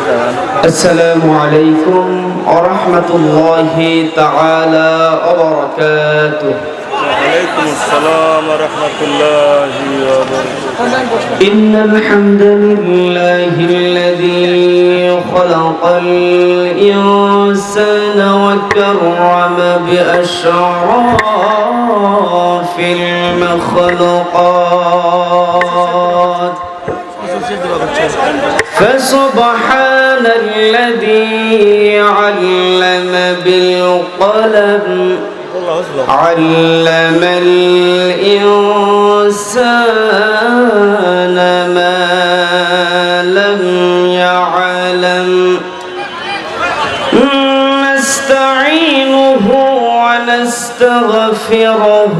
السلام عليكم ورحمة الله تعالى وبركاته. وعليكم السلام ورحمة الله وبركاته. إن الحمد لله الذي خلق الإنسان وكرم بأشراف المخلوقات، فسبحان الذي علم بالقلم علم الإنسان ما لم يعلم. نستعينه ونستغفره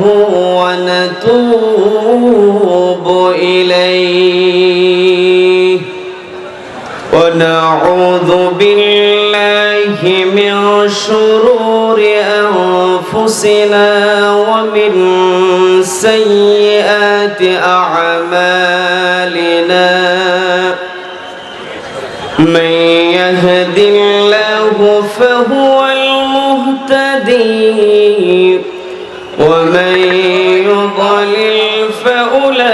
ونتوب إليه، ونعوذ بالله من شرور أنفسنا ومن سيئات أعمالنا. من يهد الله فهو المهتدي، ومن يضلل فأولئك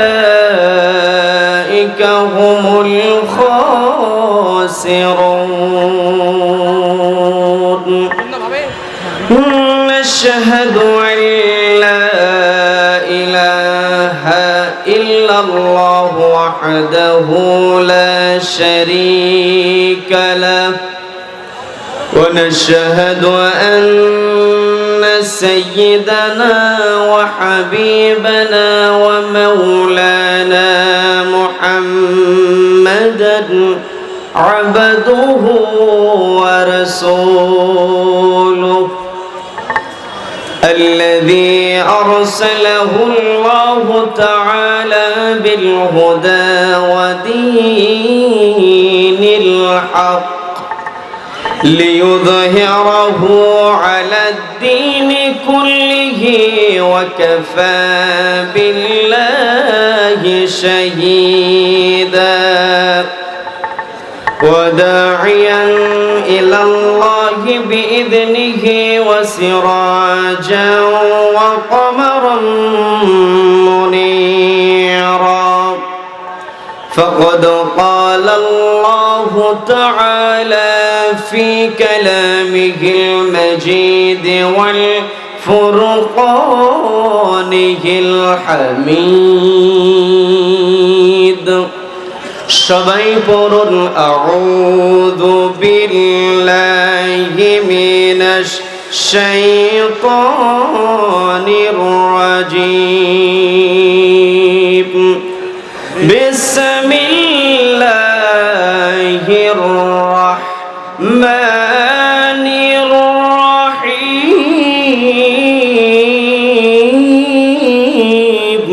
هم الخاسرون. نشهد أن لا إله إلا الله وحده لا شريك له، ونشهد أن سيدنا وحبيبنا ومولانا محمدا عبده ورسوله، الذي أرسله الله تعالى بالهدى ودين الحق ليظهره على الدين كله، وكفى بالله شهيدا. وداعيا إلى الله بإذنه وسراجا وقمرا منيرا. فقد قال الله تعالى في كلامه المجيد والفرقانه الحميد. সবাই পড়ুন আউযু বিল্লাহি মিনাশ শাইতানির রাজীম। বিসমিল্লাহির রাহমানির রাহিম।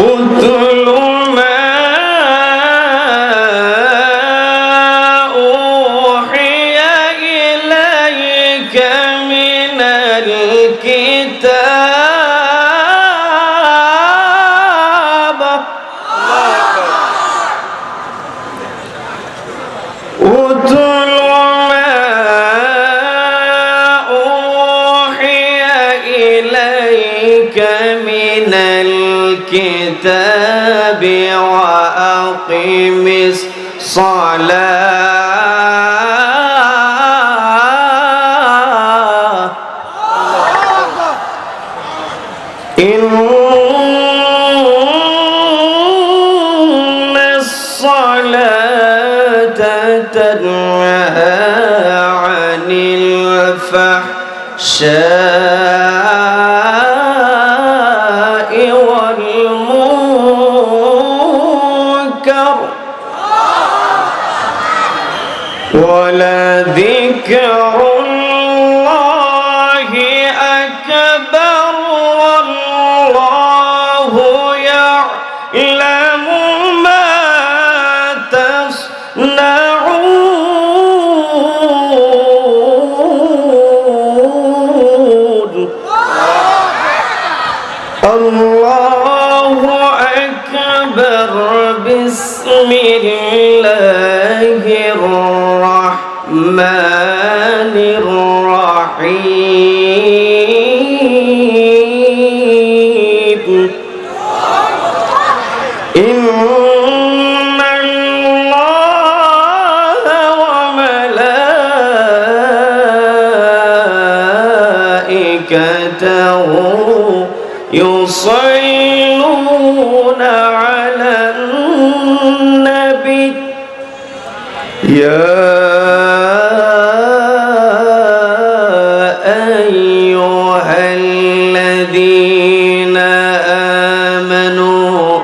اتل ما أوحي إليك من الكتاب. اتل ما أوحي إليك من الكتاب وأقم الصلاة. إن الصلاة تنهى عن الفحشاء والمنكر، ولذكر الله أكبر والله يعلم ما تصنعون. الله أكبر. أكبر بسم الله الرحمن الرحيم إن الله وملائكته يصلون على النبي يا أيها الذين آمنوا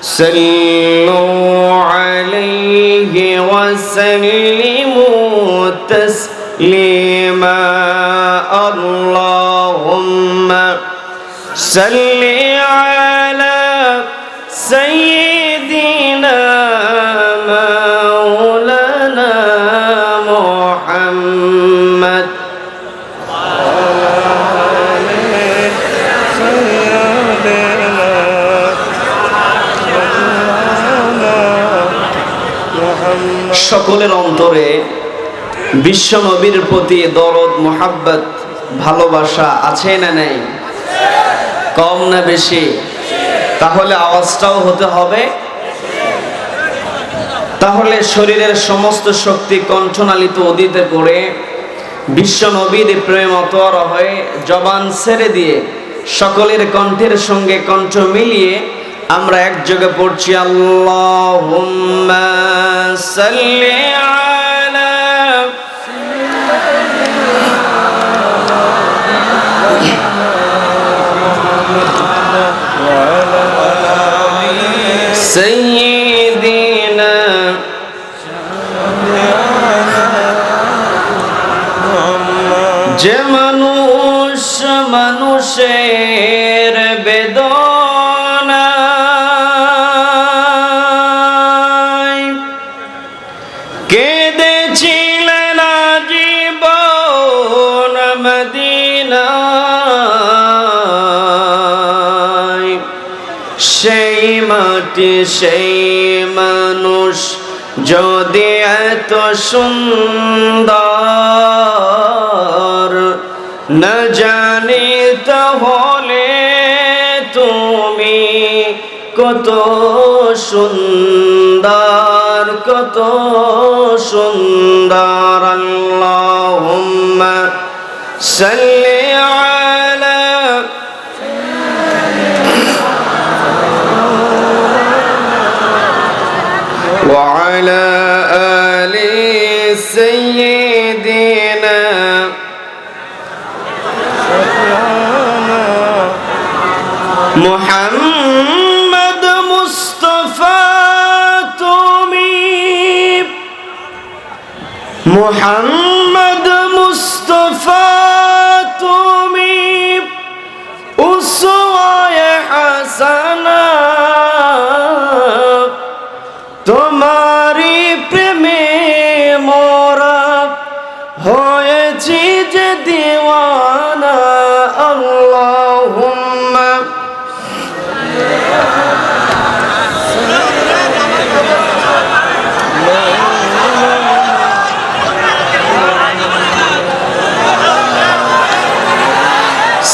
صلوا عليه وسلموا تسليما اللهم صل على سيدنا مولانا محمد সকলের অন্তরে বিশ্ব নবীর প্রতি দরদ মোহাব্বত ভালোবাসা আছে না নেই? কম না বেশি? তাহলে আওয়াজটাও হতে হবে। তাহলে শরীরের সমস্ত শক্তি কণ্ঠনালীতে উদিত করে বিশ্ব নবীর প্রেম অতর হয়ে জবান ছেড়ে দিয়ে সকলের কণ্ঠের সঙ্গে কণ্ঠ মিলিয়ে আমরা একযোগে পড়ছি আল্লাহুম্মা সাল্লি আলা সাইয়্যিদিনা যে মানুষ মানুষের বেদনা কেঁদেছিলেন জীবন মদিনায় সেই মাটি সেই মানুষ যদি এত সুন্দর না জানি তাহলে তুমি কত সুন্দর কত সুন্দর আল্লাহুম্মা সাল্লি আলা ওয়া আলা আলি সাইয়্যিদিনা মুহাম্মদ মুস্তাফা তুমি মুহাম্মদ মুস্তাফা তুমি উসওয়ায়ে হাসানা তোমারি প্রেমে মোরা হয়েছি যে দিওয়ানা আল্লাহুম্মা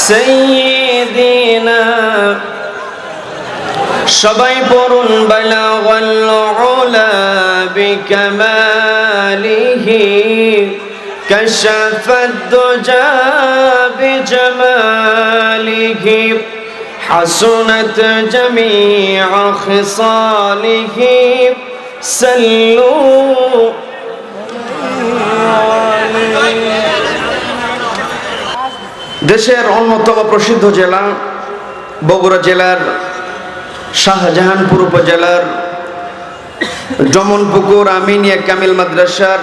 সাইয়্যিদিনা সবাই পড়ুন বালাগাল উলা বিকামালিহি কাশাফাদ দুজা বিজামালিহি হাসুনাত জামিউ খিসালিহি সাল্লু দেশের অন্যতম প্রসিদ্ধ জেলা বগুড়া জেলার শাহজাহানপুর উপজেলার ডমনপুকুর আমিনিয়া কামিল মাদ্রাসার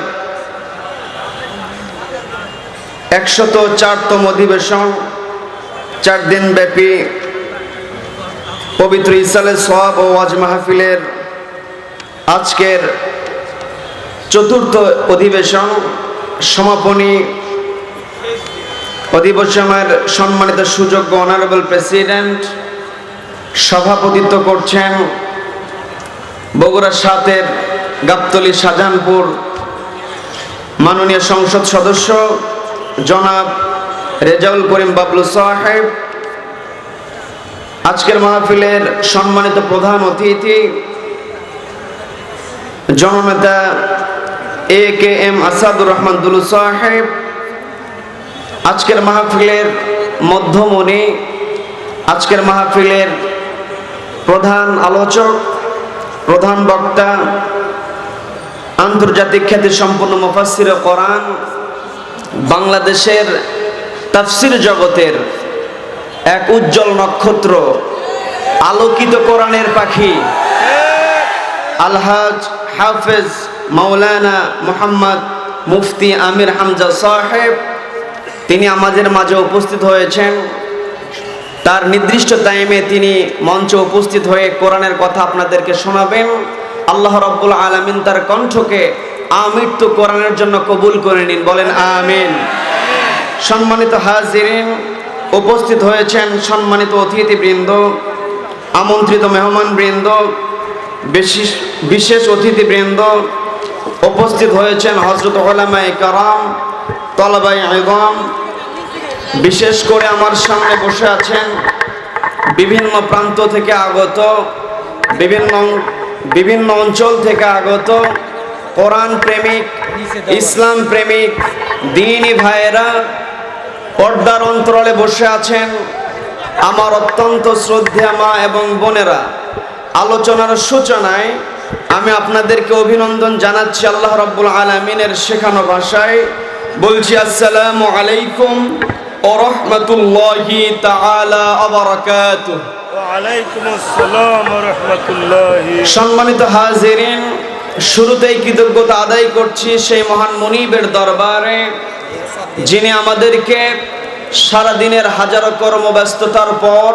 104তম অধিবেশন 4 দিন ব্যাপী পবিত্র ইসালে সওয়াব ও ওয়াজ মাহফিলের আজকের চতুর্থ অধিবেশন সমাপনী অধিবেশনের সম্মানিত সুযোগ্য অনারেবল প্রেসিডেন্ট সভাপতিত্ব করছেন বগুড়া ৭-এর গাবতলী শাহজাহানপুর মাননীয় সংসদ সদস্য জনাব রেজাউল করিম বাবলু সাহেব, আজকের মাহফিলের সম্মানিত প্রধান অতিথি জননেতা AKM আসাদুর রহমান দুলু সাহেব, আজকের মাহফিলের মধ্যমণি, আজকের মাহফিলের প্রধান আলোচক, প্রধান বক্তা, আন্তর্জাতিক খ্যাতি সম্পন্ন মুফাসসিরে কোরআন, বাংলাদেশের তাফসির জগতের এক উজ্জ্বল নক্ষত্র, আলোকিত কোরআনের পাখি আলহাজ হাফেজ মাওলানা মুহাম্মদ মুফতি আমির হামজা সাহেব, তিনি আমাদের মাঝে উপস্থিত হয়েছেন। তার নির্দিষ্ট টাইমে তিনি মঞ্চে উপস্থিত হয়ে কোরআনের কথা আপনাদেরকে শোনাবেন। আল্লাহ রাব্বুল আলামিন তার কণ্ঠকে আমৃত্যু কোরআনের জন্য কবুল করে নিন, বলেন আমিন। সম্মানিত হাজিরিন, উপস্থিত হয়েছেন সম্মানিত অতিথিবৃন্দ, আমন্ত্রিত মেহমানবৃন্দ, বিশেষ অতিথিবৃন্দ, উপস্থিত হয়েছেন হযরত উলামায়ে কেরাম, তলাবায়ে ইলম, বিশেষ করে আমার সামনে বসে আছেন বিভিন্ন প্রান্ত থেকে আগত, বিভিন্ন অঞ্চল থেকে আগত কোরআন প্রেমিক, ইসলাম প্রেমিক দ্বীনি ভাইয়েরা, পর্দার অন্তরালে বসে আছেন আমার অত্যন্ত শ্রদ্ধেয় মা এবং বোনেরা। আলোচনার সূচনায় আমি আপনাদেরকে অভিনন্দন জানাচ্ছি আল্লাহ রাব্বুল আলামিনের শেখানো ভাষায়, বলছি আসসালামু আলাইকুম ওয়া রাহমাতুল্লাহি তাআলা ওয়া বারাকাতুহু। ওয়া আলাইকুম আসসালাম ওয়া রাহমাতুল্লাহি। সম্মানিত হাজিরিন, শুরুতেই কৃতজ্ঞতা আদায় করছি সেই মহান মুনিবের দরবারে, যিনি আমাদেরকে সারাদিনের হাজারো কর্মব্যস্ততার পর,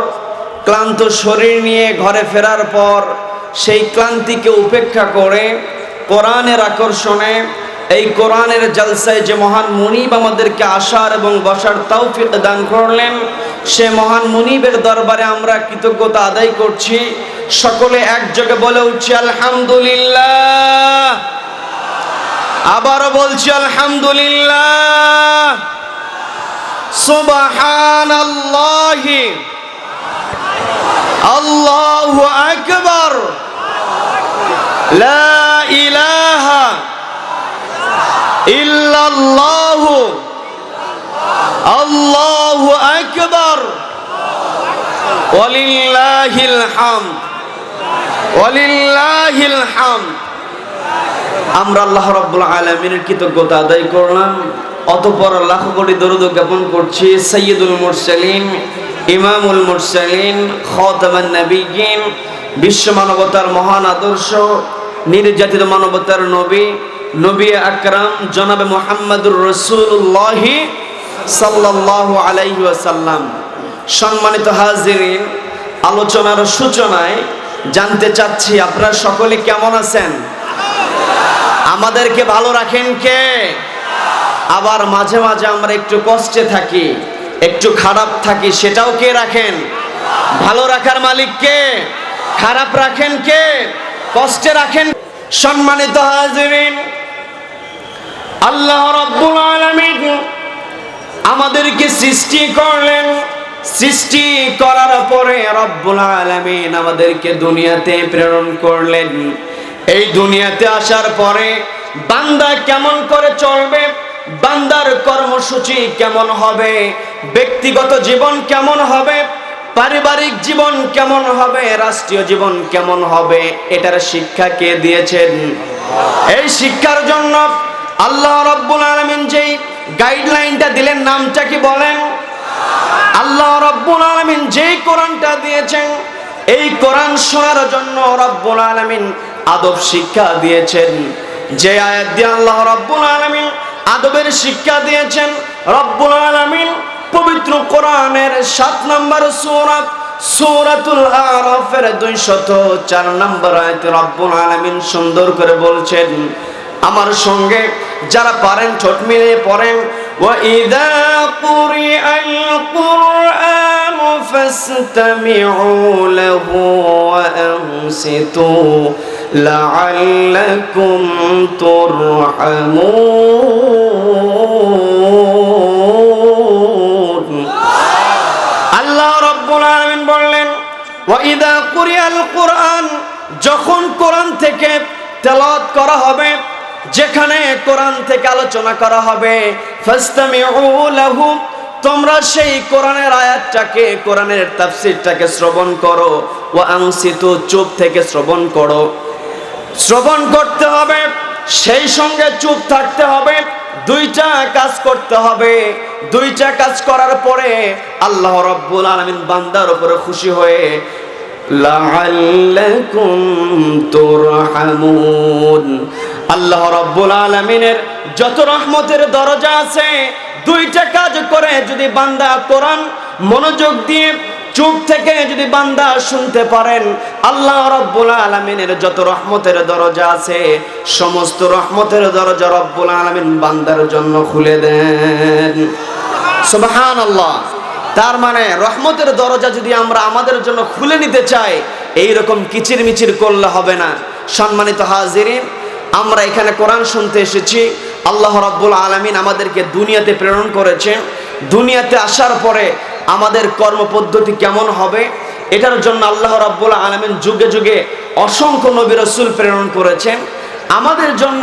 ক্লান্ত শরীর নিয়ে ঘরে ফেরার পর সেই ক্লান্তিকে উপেক্ষা করে কোরআনের আকর্ষণে, এই কোরআনের জালসায় যে মহান মুনিব আমাদেরকে আসার এবং বসার তৌফিক দান করলেন, সে মহান মুনিবের দরবারে আমরা কৃতজ্ঞতা আদায় করছি। সকলে একযোগে বলে উঠছি আলহামদুলিল্লাহ। আবারও বলছি আলহামদুলিল্লাহ। সুবহানাল্লাহি, আল্লাহু আকবার, লা ইলাহা ইল্লাল্লাহু, আল্লাহু আকবার, ওয়ালিল্লাহিল হামদ, ওয়ালিল্লাহিল হামদ। আমরা আল্লাহ রাব্বুল আলামিনের কৃতজ্ঞতা আদায় করলাম, অতঃপর লাখো কোটি দরুদ জ্ঞাপন করছি সাইয়্যিদুল মুরসালিন, ইমামুল মুরসালিন, খাতামান নবিয়্যিন, বিশ্ব মানবতার মহান আদর্শ, নির্যাতিত মানবতার নবী, নবী আকরাম জনাবে মুহাম্মদুর রাসূলুল্লাহ সাল্লাল্লাহু আলাইহি ওয়াসাল্লাম। সম্মানিত হাজিরিন, আলোচনার সূচনায় জানতে চাচ্ছি আপনারা সকলে কেমন আছেন? আমাদেরকে ভালো রাখেন কে? আবার মাঝে মাঝে আমরা একটু কষ্টে থাকি, একটু খারাপ থাকি, সেটাও কে রাখেন? ভালো রাখার মালিক কে? খারাপ রাখেন কে? কষ্টে রাখেন। সম্মানিত হাজিরিন, আল্লাহ রাব্বুল আলামিন আমাদেরকে সৃষ্টি করলেন, সৃষ্টি করার পরে রব্বুল আলামিন আমাদেরকে দুনিয়াতে প্রেরণ করলেন। এই দুনিয়াতে আসার পরে বান্দা কেমন করে চলবে, বান্দার কর্মসূচি কেমন হবে, ব্যক্তিগত জীবন কেমন হবে, পারিবারিক জীবন কেমন হবে, রাষ্ট্রীয় জীবন কেমন হবে, এটার শিক্ষা কে দিয়েছেন? এই শিক্ষার জন্য আল্লাহ রাব্বুল আলামিন যেই গাইডলাইনটা দিলেন, নামটা কি বলেন? আল্লাহ রাব্বুল আলামিন যেই কোরআনটা দিয়েছেন, এই কোরআন শোনার জন্য রাব্বুল আলামিন আদব শিক্ষা দিয়েছেন। যে আয়াত দিয়ে আল্লাহ রাব্বুল আলামিন আদবের শিক্ষা দিয়েছেন, রব্বুল আলামিন পবিত্র কোরআনের 7 নম্বর সূরা সূরাতুল আরাফের 204 নম্বর আয়াতে রব্বুল আলামিন সুন্দর করে বলছেন, আমার সঙ্গে যারা পারেন ঠোঁট মিলিয়ে পড়েন, ওয়া ইযা কুরিআল কুরআনু ফাসতামিউ লাহু ওয়া আনসিতু لعلكم ترحمون আল্লাহ রাব্বুল আলামিন বললেন ওয়াইদা কুরিয়াল কুরআন, যখন কোরআন থেকে তেলাওয়াত করা হবে, যেখানে কোরআন থেকে আলোচনা করা হবে, ফাসতামিউ লাহু, তোমরা সেই কোরআনের আয়াতটাকে, কোরআনের তাফসীরটাকে শ্রবণ করো, ওয়া আনসিতু, চুপ থেকে শ্রবণ করো। শ্রবণ করতে হবে, সেই সঙ্গে চুপ থাকতে হবে, দুইটা কাজ করতে হবে। দুইটা কাজ করার পরে আল্লাহ রাব্বুল আলামিন বান্দার উপরে খুশি হয়ে লাআল্লাকুম তুরহামুন, আল্লাহ রাব্বুল আলামিনের যত রহমতের দরজা আছে, দুইটা কাজ করে যদি বান্দা কোরআন মনোযোগ দিয়ে চুপ থেকে যদি বান্দা শুনতে পারেন, আল্লাহ রাব্বুল আলামিনের যত রহমতের দরজা আছে, সমস্ত রহমতের দরজা রাব্বুল আলামিন বান্দার জন্য খুলে দেন। সুবহানাল্লাহ। তার মানে রহমতের দরজা যদি আমরা আমাদের জন্য খুলে নিতে চাই, এই রকম কিচিরমিচির করলে হবে না। সম্মানিত হাজিরিন, আমরা এখানে কোরআন শুনতে এসেছি। আল্লাহ রাব্বুল আলামিন আমাদেরকে দুনিয়াতে প্রেরণ করেছেন। দুনিয়াতে আসার পরে আমাদের কর্মপদ্ধতি কেমন হবে, এটার জন্য আল্লাহ রাব্বুল আলামিন যুগে যুগে অসংখ্য নবী রাসূল প্রেরণ করেছেন। আমাদের জন্য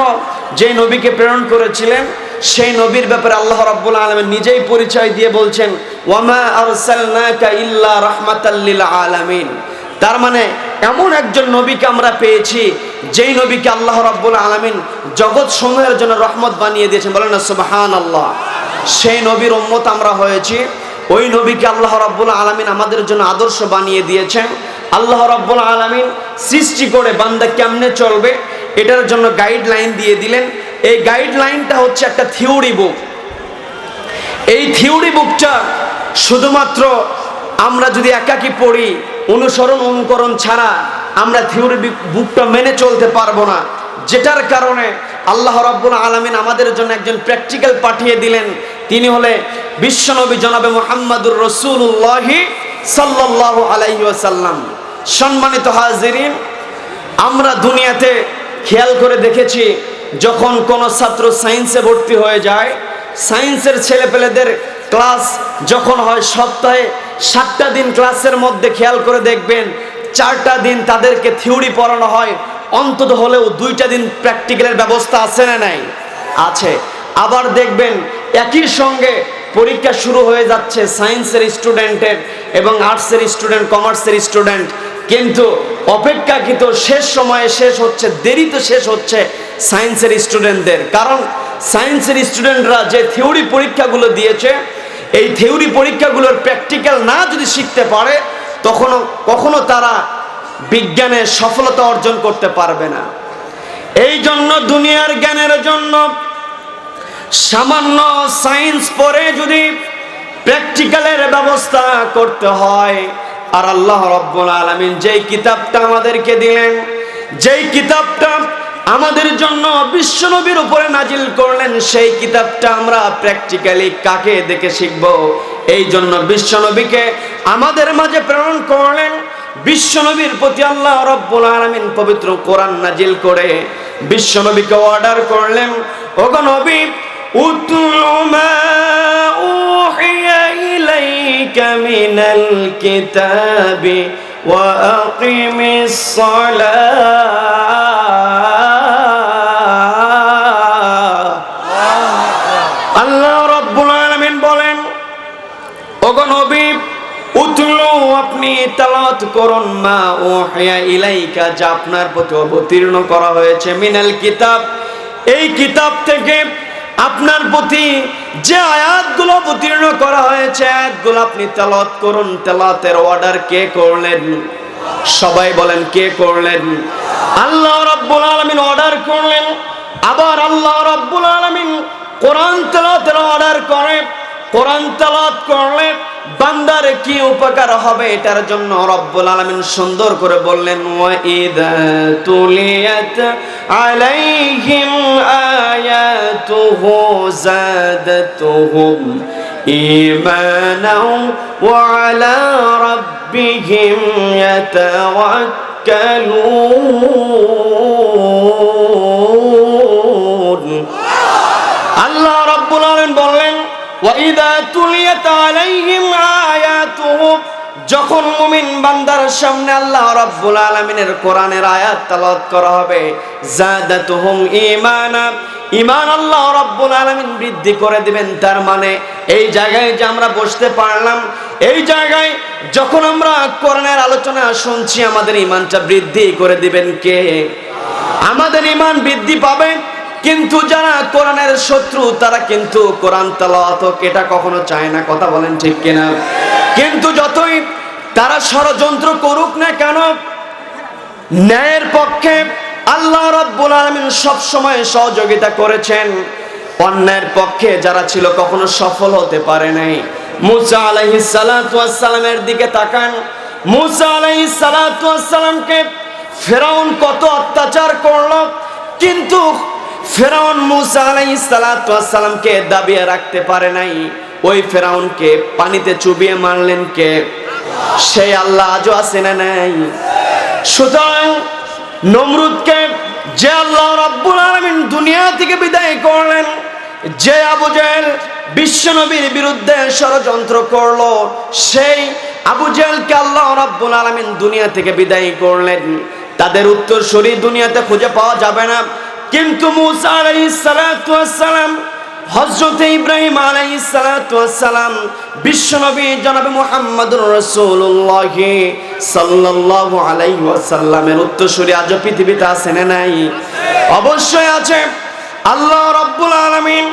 যে নবীকে প্রেরণ করেছিলেন, সেই নবীর ব্যাপারে আল্লাহ রাব্বুল আলামিন নিজেই পরিচয় দিয়ে বলছেন, ওয়ামা আরসালনাকা ইল্লা রাহমাতাল লিল আলামিন। তার মানে এমন একজন নবীকে আমরা পেয়েছি, যেই নবীকে আল্লাহ রাব্বুল আলামিন জগৎ সমূহের জন্য রহমত বানিয়ে দিয়েছেন। বলেন না সুবহানাল্লাহ। সেই নবীর উম্মত আমরা হয়েছি। ওই নবীকে আল্লাহ রাব্বুল আলামিন আমাদের জন্য আদর্শ বানিয়ে দিয়েছেন। আল্লাহ রাব্বুল আলামিন সৃষ্টি করে বান্দা কেমনে চলবে, এটার জন্য গাইডলাইন দিয়ে দিলেন। এই গাইডলাইনটা হচ্ছে একটা থিওরি বুক। এই থিওরি বুকটা শুধুমাত্র আমরা যদি একাকি পড়ি, অনুকরণ ছাড়া আমরা থিওরি বুকটা মেনে চলতে পারবো না। যেটার কারণে আল্লাহ রাব্বুল আলামিন আমাদের জন্য একজন প্র্যাকটিক্যাল পাঠিয়ে দিলেন। তিনি হলে বিশ্বনবী জনাবে মুহাম্মদুর রাসূলুল্লাহ সাল্লাল্লাহু আলাইহি ওয়াসাল্লাম। সম্মানিত হাজিরিন, আমরা দুনিয়াতে খেয়াল করে দেখেছি, যখন কোনো ছাত্র সায়েন্সে ভর্তি হয়ে যায়, সায়েন্সের ছেলেপেলেদের ক্লাস যখন হয় সপ্তাহে 7টা দিন, ক্লাসের মধ্যে খেয়াল করে দেখবেন 4টা দিন তাদেরকে থিওরি পড়ানো হয়, অন্তত হলেও 2টা দিন প্র্যাকটিক্যালের ব্যবস্থা আছে না নাই? আছে। আবার দেখবেন একই সঙ্গে পরীক্ষা শুরু হয়ে যাচ্ছে সায়েন্সের স্টুডেন্টের এবং আর্টসের স্টুডেন্ট, কমার্সের স্টুডেন্ট, কিন্তু অপেক্ষাকৃত শেষ সময়ে শেষ হচ্ছে, দেরিতে শেষ হচ্ছে সায়েন্সের স্টুডেন্টদের। কারণ সায়েন্সের স্টুডেন্টরা যে থিওরি পরীক্ষাগুলো দিয়েছে, এই থিওরি পরীক্ষাগুলোর প্র্যাকটিক্যাল না যদি শিখতে পারে, কখনো তারা বিজ্ঞানে সফলতা অর্জন করতে পারবে না। এই জন্য দুনিয়ার জ্ঞানের জন্য সামান্য সায়েন্স পড়ে যদি প্র্যাকটিক্যালের ব্যবস্থা করতে হয়, আর আল্লাহ রাব্বুল আলামিন যেই কিতাবটা আমাদেরকে দিলেন, যেই কিতাবটা আমাদের জন্য বিশ্বনবীর উপরে নাজিল করলেন, সেই কিতাবটা আমরা প্র্যাকটিক্যালি কাকে দেখে শিখব? এই জন্য বিশ্বনবীকে আমাদের মাঝে প্রেরণ করলেন। বিশ্বনবীর প্রতি আল্লাহ রাব্বুল আলামিন পবিত্র কোরআন নাজিল করে বিশ্বনবীকে অর্ডার করলেন, ওগো নবী, উতলু মা উহিয়া ইলাইকা মিনাল কিতাবি ওয়া আকিমিস সালাহ। আল্লাহ রাব্বুল আলামিন বলেন, ওগো নবী, উতলু, আপনি তেলাওয়াত করুন, মা উহিয়া ইলাইকা, যা আপনার প্রতি অবতীর্ণ করা হয়েছে, মিনাল কিতাব, এই কিতাব থেকে আপনার প্রতি যে আয়াতগুলো অবতীর্ণ করা হয়েছে, আয়াতগুলো আপনি তেলাওয়াত করুন। তেলাওয়াতের অর্ডার কে করলেন? সবাই বলেন, কে করলেন? আল্লাহ রাব্বুল আলামিন অর্ডার করলেন। আবার আল্লাহ রাব্বুল আলামিন কোরআন তেলাওয়াতের অর্ডার করে। কোরআন তেলাওয়াত করলে বান্দার কি উপকার হবে, এটার জন্য রব্বুল আলামিন সুন্দর করে বললেন, ওয়া ইযা তুলিয়াত আলাইহিম আয়াতুহু যাদাতুহুম ঈমানাও ওয়া আলা রাব্বিহিম ইয়াতাওয়াক্কালুন। ইযা তুলিয়াত আলাইহিম আয়াতুহু, যখন মুমিন বান্দার সামনে আল্লাহ রাব্বুল আলামিনের কোরআনের আয়াত তেলাওয়াত করা হবে, যাদাতুহুম ঈমানা, ঈমান আল্লাহ রাব্বুল আলামিন বৃদ্ধি করে দিবেন। তার মানে এই জায়গায় যে আমরা বসতে পারলাম, এই জায়গায় যখন আমরা কোরআনের আলোচনা শুনছি, আমাদের ঈমানটা বৃদ্ধি করে দিবেন কে? আমাদের ঈমান বৃদ্ধি পাবে। কিন্তু যারা কোরআনের শত্রু, তারা কিন্তু কোরআন তেলাওয়াত এটা কখনো চায় না। কথা বলেন ঠিক কিনা? কিন্তু যতই তারা ষড়যন্ত্র করুক না কেন, ন্যায়ের পক্ষে আল্লাহ রাব্বুল আলামিন সব সময় সহযোগিতা করেছেন। অন্যায়ের পক্ষে যারা ছিল কখনো সফল হতে পারে নাই। মুসা আলাইহিস সালাতু ওয়াস সালামের দিকে তাকান। মুসা আলাইহিস সালাতু ওয়াস সালামকে ফেরাউন কত অত্যাচার করলো, কিন্তু ফেরাউন মুসা আলাইহিস সালাতু ওয়াস সালামকে দাবিয়ে রাখতে পারে নাই। ওই ফেরাউনকে পানিতে চুবিয়ে মারলেন কে? সেই আল্লাহ আজও আছে না নাই? সুতরাং নমরুদকে যে আল্লাহ রাব্বুল আলামিন দুনিয়া থেকে বিদায় করলেন, যে আবু জেহেল বিশ্বনবীর বিরুদ্ধে ষড়যন্ত্র করলো, সেই আবু জেহেলকে আল্লাহ রাব্বুল আলামিন দুনিয়া থেকে বিদায় করলেন। তাদের উত্তরসূরি দুনিয়াতে খুঁজে পাওয়া যাবে না। কিন্তু মুসা আলাইহিস সালাতু ওয়াস সালাম, হযরত ইব্রাহিম আলাইহিস সালাতু ওয়াস সালাম, বিশ্বনবী জনাবে মুহাম্মদুর রাসূলুল্লাহ সাল্লাল্লাহু আলাইহি ওয়াসাল্লামের উত্তরসূরি আজও পৃথিবীতে আছে না নাই? অবশ্যই আছে। আল্লাহ রাব্বুল আলামিন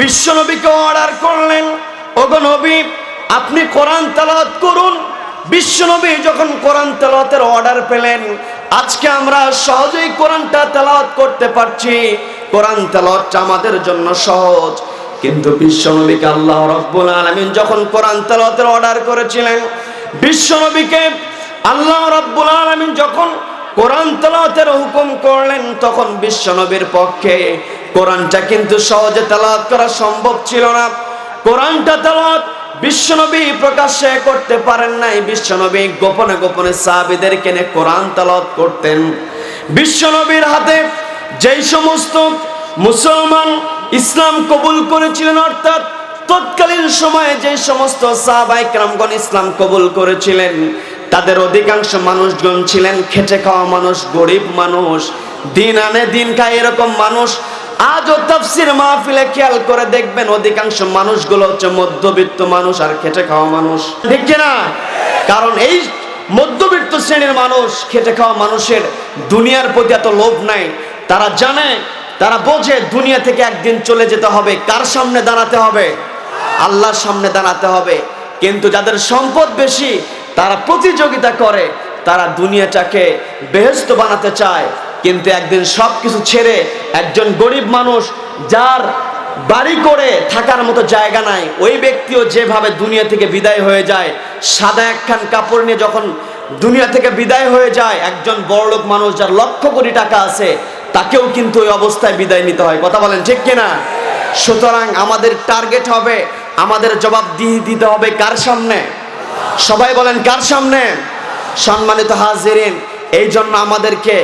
বিশ্বনবীকে অর্ডার করলেন, ওগো নবী আপনি কোরআন তেলাওয়াত করুন। বিশ্বনবী যখন কোরআন তেলাওয়াতের অর্ডার পেলেন, আজকে আমরা সহজেই কোরআনটা তেলাওয়াত করতে পারছি। কোরআন তেলাওয়াতটা আমাদের জন্য সহজ। কিন্তু বিশ্বনবীকে আল্লাহ রাব্বুল আলামিন যখন কোরআন তেলাওয়াতের অর্ডার করেছিলেন, বিশ্বনবীকে আল্লাহ রাব্বুল আলামিন যখন কোরআন তেলাওয়াতের হুকুম করলেন, তখন বিশ্বনবীর পক্ষে কোরআনটা কিন্তু সহজে তেলাওয়াত করা সম্ভব ছিল না। কোরআনটা তেলাওয়াত বিশ্বনবী প্রকাশ্যে করতে পারেন নাই। বিশ্বনবী গোপনে গোপনে সাহাবীদেরকে নিয়ে কোরআন তেলাওয়াত করতেন। বিশ্বনবীর হাতে যেই সমস্ত মুসলমান ইসলাম কবুল করেছিলেন, অর্থাৎ তৎকালীন সময়ে যে সমস্ত সাহাবায়ে কেরামগণ ইসলাম কবুল করেছিলেন, তাদের অধিকাংশ মানুষগণ ছিলেন খেটে খাওয়া মানুষ, গরিব মানুষ, দিন আনে দিন খায় এরকম মানুষ। আজও তাফসীর মাহফিলে খেয়াল করে দেখবেন অধিকাংশ মানুষগুলো হচ্ছে মধ্যবিত্ত মানুষ আর খেটে খাওয়া মানুষ, ঠিক কিনা? কারণ এই মধ্যবিত্ত শ্রেণীর মানুষ, খেটে খাওয়া মানুষের দুনিয়ার প্রতি এত লোভ নাই। তারা জানে, তারা বোঝে দুনিয়া থেকে একদিন চলে যেতে হবে। কার সামনে দাঁড়াতে হবে? আল্লাহর সামনে দাঁড়াতে হবে। কিন্তু যাদের সম্পদ বেশি, তারা প্রতিযোগিতা করে, তারা দুনিয়াটাকে বেহেশত বানাতে চায়। কিন্তু একদিন সব কিছু ছেড়ে একজন গরিব মানুষ, যার বাড়ি করে থাকার মতো জায়গা নাই, ওই ব্যক্তিও যেভাবে দুনিয়া থেকে বিদায় হয়ে যায়, সাদা একখান কাপড় নিয়ে যখন দুনিয়া থেকে বিদায় হয়ে যায়, একজন বড়লোক মানুষ যার লক্ষ কোটি টাকা আছে, তাকেও কিন্তু ওই অবস্থায় বিদায় নিতে হয়। কথা বলেন ঠিক কিনা? সুতরাং আমাদের টার্গেট হবে, আমাদের জবাবদিহি দিতে হবে কার সামনে? সবাই বলেন কার সামনে? সম্মানিত হাজিরিন, এই জন্য আমাদেরকে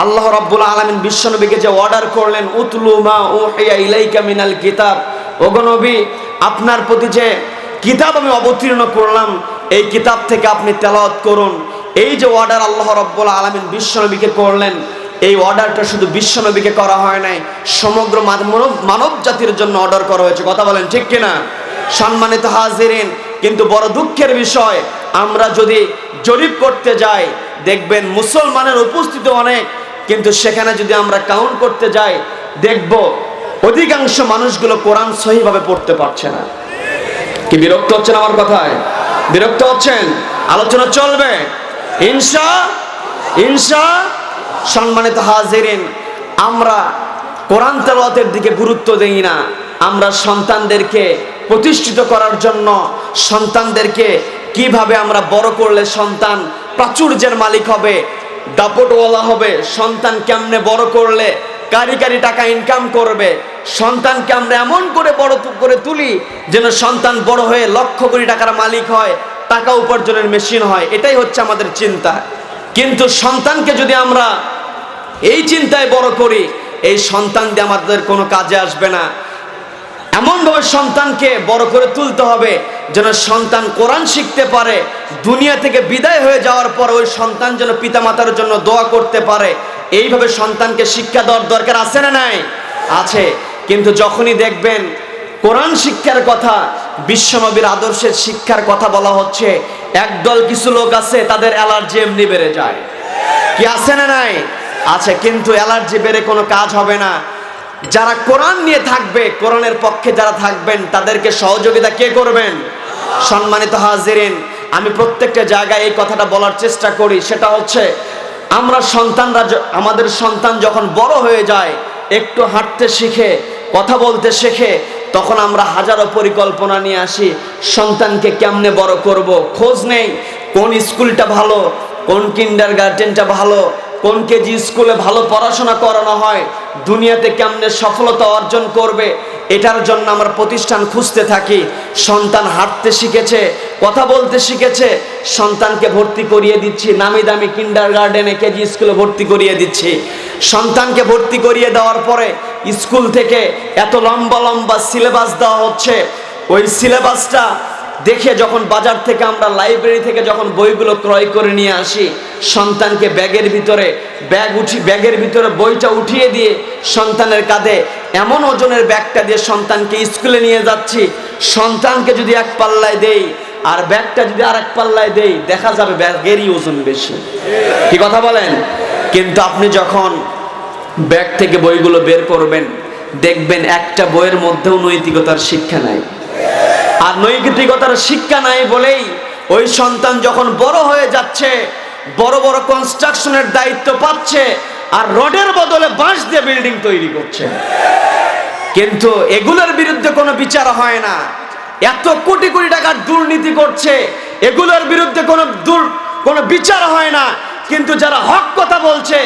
আল্লাহ রাব্বুল আলামিন বিশ্বনবীকে যে অর্ডার করলেন, উতলু মা উহিয়া ইলাইকা মিনাল কিতাব, ওগো নবী আপনার প্রতি যে কিতাব আমি অবতীর্ণ করলাম, এই কিতাব থেকে আপনি তেলাওয়াত করুন। এই যে অর্ডার আল্লাহ রাব্বুল আলামিন বিশ্বনবীকে করলেন, এই অর্ডারটা শুধু বিশ্বনবীকে করা হয় নাই, সমগ্র মানব জাতির জন্য অর্ডার করা হয়েছে। কথা বলেন ঠিক কিনা? সম্মানিত হাজিরিন, কিন্তু বড় দুঃখের বিষয়, আমরা যদি জরিপ করতে যাই দেখবেন মুসলমানের উপস্থিতি অনেক, কিন্তু সেখানে যদি আমরা কাউন্ট করতে যাই দেখব অধিকাংশ মানুষগুলো কোরআন সহিভাবে পড়তে পারছে না। কি বিরক্ত হচ্ছেন আমার কথায়? বিরক্ত হচ্ছেন? আলোচনা চলবে ইনশা। সম্মানিত হাজিরিন, আমরা কোরআন তেলাওয়াতের দিকে গুরুত্ব দেই না। আমরা সন্তানদেরকে প্রতিষ্ঠিত করার জন্য, সন্তানদেরকে কিভাবে আমরা বড় করলে সন্তান প্রাচুর্যের মালিক হবে, দাপটওয়ালা হবে, সন্তান কেমনে বড় করলে কারি কারি টাকা ইনকাম করবে, সন্তানকে আমরা এমন করে বড় করে তুলি যেন সন্তান বড় হয়ে লক্ষ কোটি টাকার মালিক হয়, টাকা উপার্জনের মেশিন হয়, এটাই হচ্ছে আমাদের চিন্তা। কিন্তু সন্তানকে যদি আমরা এই চিন্তায় বড় করি, এই সন্তান দিয়ে আমাদের কোনো কাজে আসবে না। এমনভাবে সন্তানকে বড় করে তুলতে হবে যেন সন্তান কোরআন শিখতে পারে, দুনিয়া থেকে বিদায় হয়ে যাওয়ার পর ওই সন্তান যেন পিতামাতার জন্য দোয়া করতে পারে। এইভাবে সন্তানকে শিক্ষা দেওয়ার দরকার আছে না নাই? আছে। কিন্তু যখনই দেখবেন কোরআন শিক্ষার কথা, বিশ্বনবীর আদর্শের শিক্ষার কথা বলা হচ্ছে, একদল কিছু লোক আছে তাদের অ্যালার্জি এমনি বেড়ে যায়। কি আছে না নাই? আছে। কিন্তু অ্যালার্জি বেড়ে কোনো কাজ হবে না। যারা কোরআন নিয়ে থাকবে, কোরআনের পক্ষে যারা থাকবেন, তাদেরকে সহযোগিতা কে করবেন? সম্মানিত হাজিরিন, আমি প্রত্যেকটা জায়গায় এই কথাটা বলার চেষ্টা করি, সেটা হচ্ছে আমরা সন্তানরা, আমাদের সন্তান যখন বড় হয়ে যায়, একটু হাঁটতে শিখে, কথা বলতে শেখে, তখন আমরা হাজারো পরিকল্পনা নিয়ে আসি সন্তানকে কেমনে বড় করব। খোঁজ নেই কোন স্কুলটা ভালো, কোন কিন্ডারগার্টেনটা ভালো, কোন কেজি স্কুলে ভালো পড়াশোনা করানো হয়, দুনিয়াতে কেমনে সফলতা অর্জন করবে, এটার জন্য আমরা প্রতিষ্ঠান খুঁজতে থাকি। সন্তান হাঁটতে শিখেছে, কথা বলতে শিখেছে, সন্তানকে ভর্তি করিয়ে দিচ্ছি নামি দামি কিন্ডারগার্টেনে, কেজি স্কুলে ভর্তি করিয়ে দিচ্ছি। সন্তানকে ভর্তি করিয়ে দেওয়ার পরে স্কুল থেকে এত লম্বা লম্বা সিলেবাস দেওয়া হচ্ছে, ওই সিলেবাসটা দেখে যখন বাজার থেকে আমরা, লাইব্রেরি থেকে যখন বইগুলো ক্রয় করে নিয়ে আসি, সন্তানকে ব্যাগের ভিতরে বইটা উঠিয়ে দিয়ে সন্তানের কাঁধে এমন ওজনের ব্যাগটা দিয়ে সন্তানকে স্কুলে নিয়ে যাচ্ছি, সন্তানকে যদি এক পাল্লায় দেই আর ব্যাগটা যদি আর এক পাল্লায় দেই, দেখা যাবে ব্যাগেরই ওজন বেশি। কি কথা বলেন? কিন্তু আপনি যখন ব্যাগ থেকে বইগুলো বের করবেন, দেখবেন একটা বইয়ের মধ্যেও নৈতিকতার শিক্ষা নাই। আর নৈতিকতার শিক্ষা নাই বলেই ওই সন্তান যখন বড় হয়ে যাচ্ছে, বড় বড় কনস্ট্রাকশনের দায়িত্ব পাচ্ছে, আর রডের বদলে বাঁশ দিয়ে বিল্ডিং তৈরি করছে। কিন্তু এগুলোর বিরুদ্ধে কোনো বিচার হয় না। এত কোটি কোটি টাকার দুর্নীতি করছে, এগুলোর বিরুদ্ধে কোনো বিচার হয় না। কিন্তু যারা হক কথা বলছে,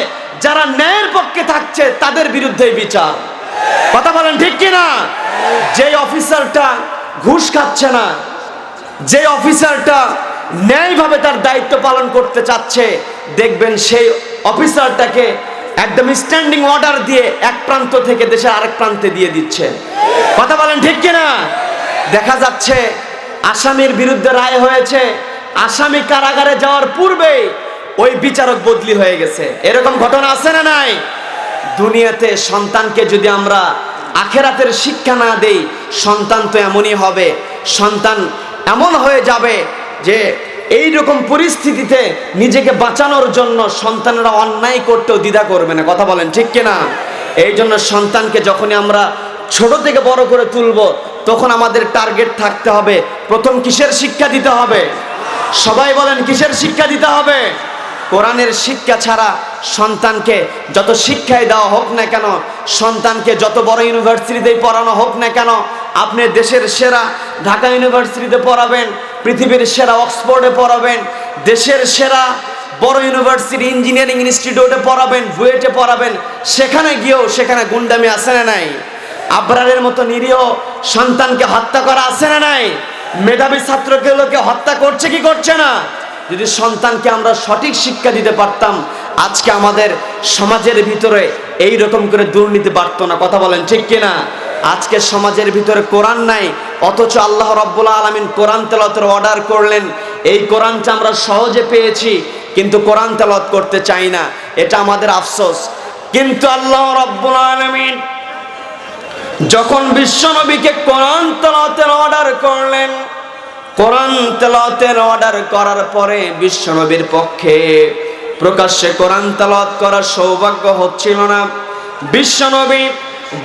যারা ন্যায়ের পক্ষে থাকছে, তাদের বিরুদ্ধে বিচার। কথা বলেন ঠিক কিনা? যে অফিসারটা ঘুষ খাচ্ছে না, যে অফিসারটা ন্যায়ভাবে তার দায়িত্ব পালন করতে চাচ্ছে, দেখবেন সেই অফিসারটাকে একদম স্ট্যান্ডিং অর্ডার দিয়ে এক প্রান্ত থেকে দেশের আরেক প্রান্তে দিয়ে দিচ্ছে। কথা বলেন ঠিক কিনা? দেখা যাচ্ছে আসামির বিরুদ্ধে রায় হয়েছে, আসামি কারাগারে যাওয়ার পূর্বে ওই বিচারক বদলি হয়ে গেছে। এরকম ঘটনা আছে না নাই? দুনিয়াতে সন্তানকে যদি আমরা আখেরাতের শিক্ষা না দেই, সন্তান তো এমনই হবে। সন্তান এমন হয়ে যাবে যে এই রকম পরিস্থিতিতে নিজেকে বাঁচানোর জন্য সন্তানরা অন্যায় করতেও দ্বিধা করবে না। কথা বলেন ঠিক কিনা? এই জন্য সন্তানকে যখনই আমরা ছোট থেকে বড় করে তুলব, তখন আমাদের টার্গেট থাকতে হবে, প্রথম কিসের শিক্ষা দিতে হবে? সবাই বলেন কিসের শিক্ষা দিতে হবে? কোরআনের শিক্ষা ছাড়া সন্তানকে যত শিক্ষাই দেওয়া হোক না কেন, সন্তানকে যত বড় ইউনিভার্সিটিতে পড়ানো হোক না কেন, আপনি দেশের সেরা ঢাকা ইউনিভার্সিটিতে পড়াবেন, পৃথিবীর সেরা অক্সফোর্ডে পড়াবেন, দেশের সেরা বড় ইউনিভার্সিটি ইঞ্জিনিয়ারিং ইনস্টিটিউটে পড়াবেন, বুয়েটে পড়াবেন, সেখানে গিয়েও সেখানে গুন্ডামি আছে না নাই? আবরারের মতো নিরীহ সন্তানকে হত্যা করা আছে না নাই? মেধাবী ছাত্রগুলোকে হত্যা করছে কি করছে না? যদি সন্তানকে আমরা সঠিক শিক্ষা দিতে পারতাম, আজকে আমাদের সমাজের ভিতরে এই রকম করে দুর্নীতি বাড়তো না। কথা বলেন ঠিক কিনা? আজকে সমাজের ভিতরে কোরআন নাই, অথচ আল্লাহ রাব্বুল আলামিন কোরআন তেলাওয়াতের অর্ডার করলেন। এই কোরআনটা আমরা সহজে পেয়েছি, কিন্তু কোরআন তেলাওয়াত করতে চাই না, এটা আমাদের আফসোস। কিন্তু আল্লাহ রাব্বুল আলামিন যখন বিশ্বনবীকে কোরআন তেলাওয়াতের অর্ডার করলেন, কোরআন তেলাওয়াতের অর্ডার করার পরে বিশ্বনবীর পক্ষে প্রকাশ্যে কোরআন তেলাওয়াত করার সৌভাগ্য হচ্ছিল না। বিশ্বনবী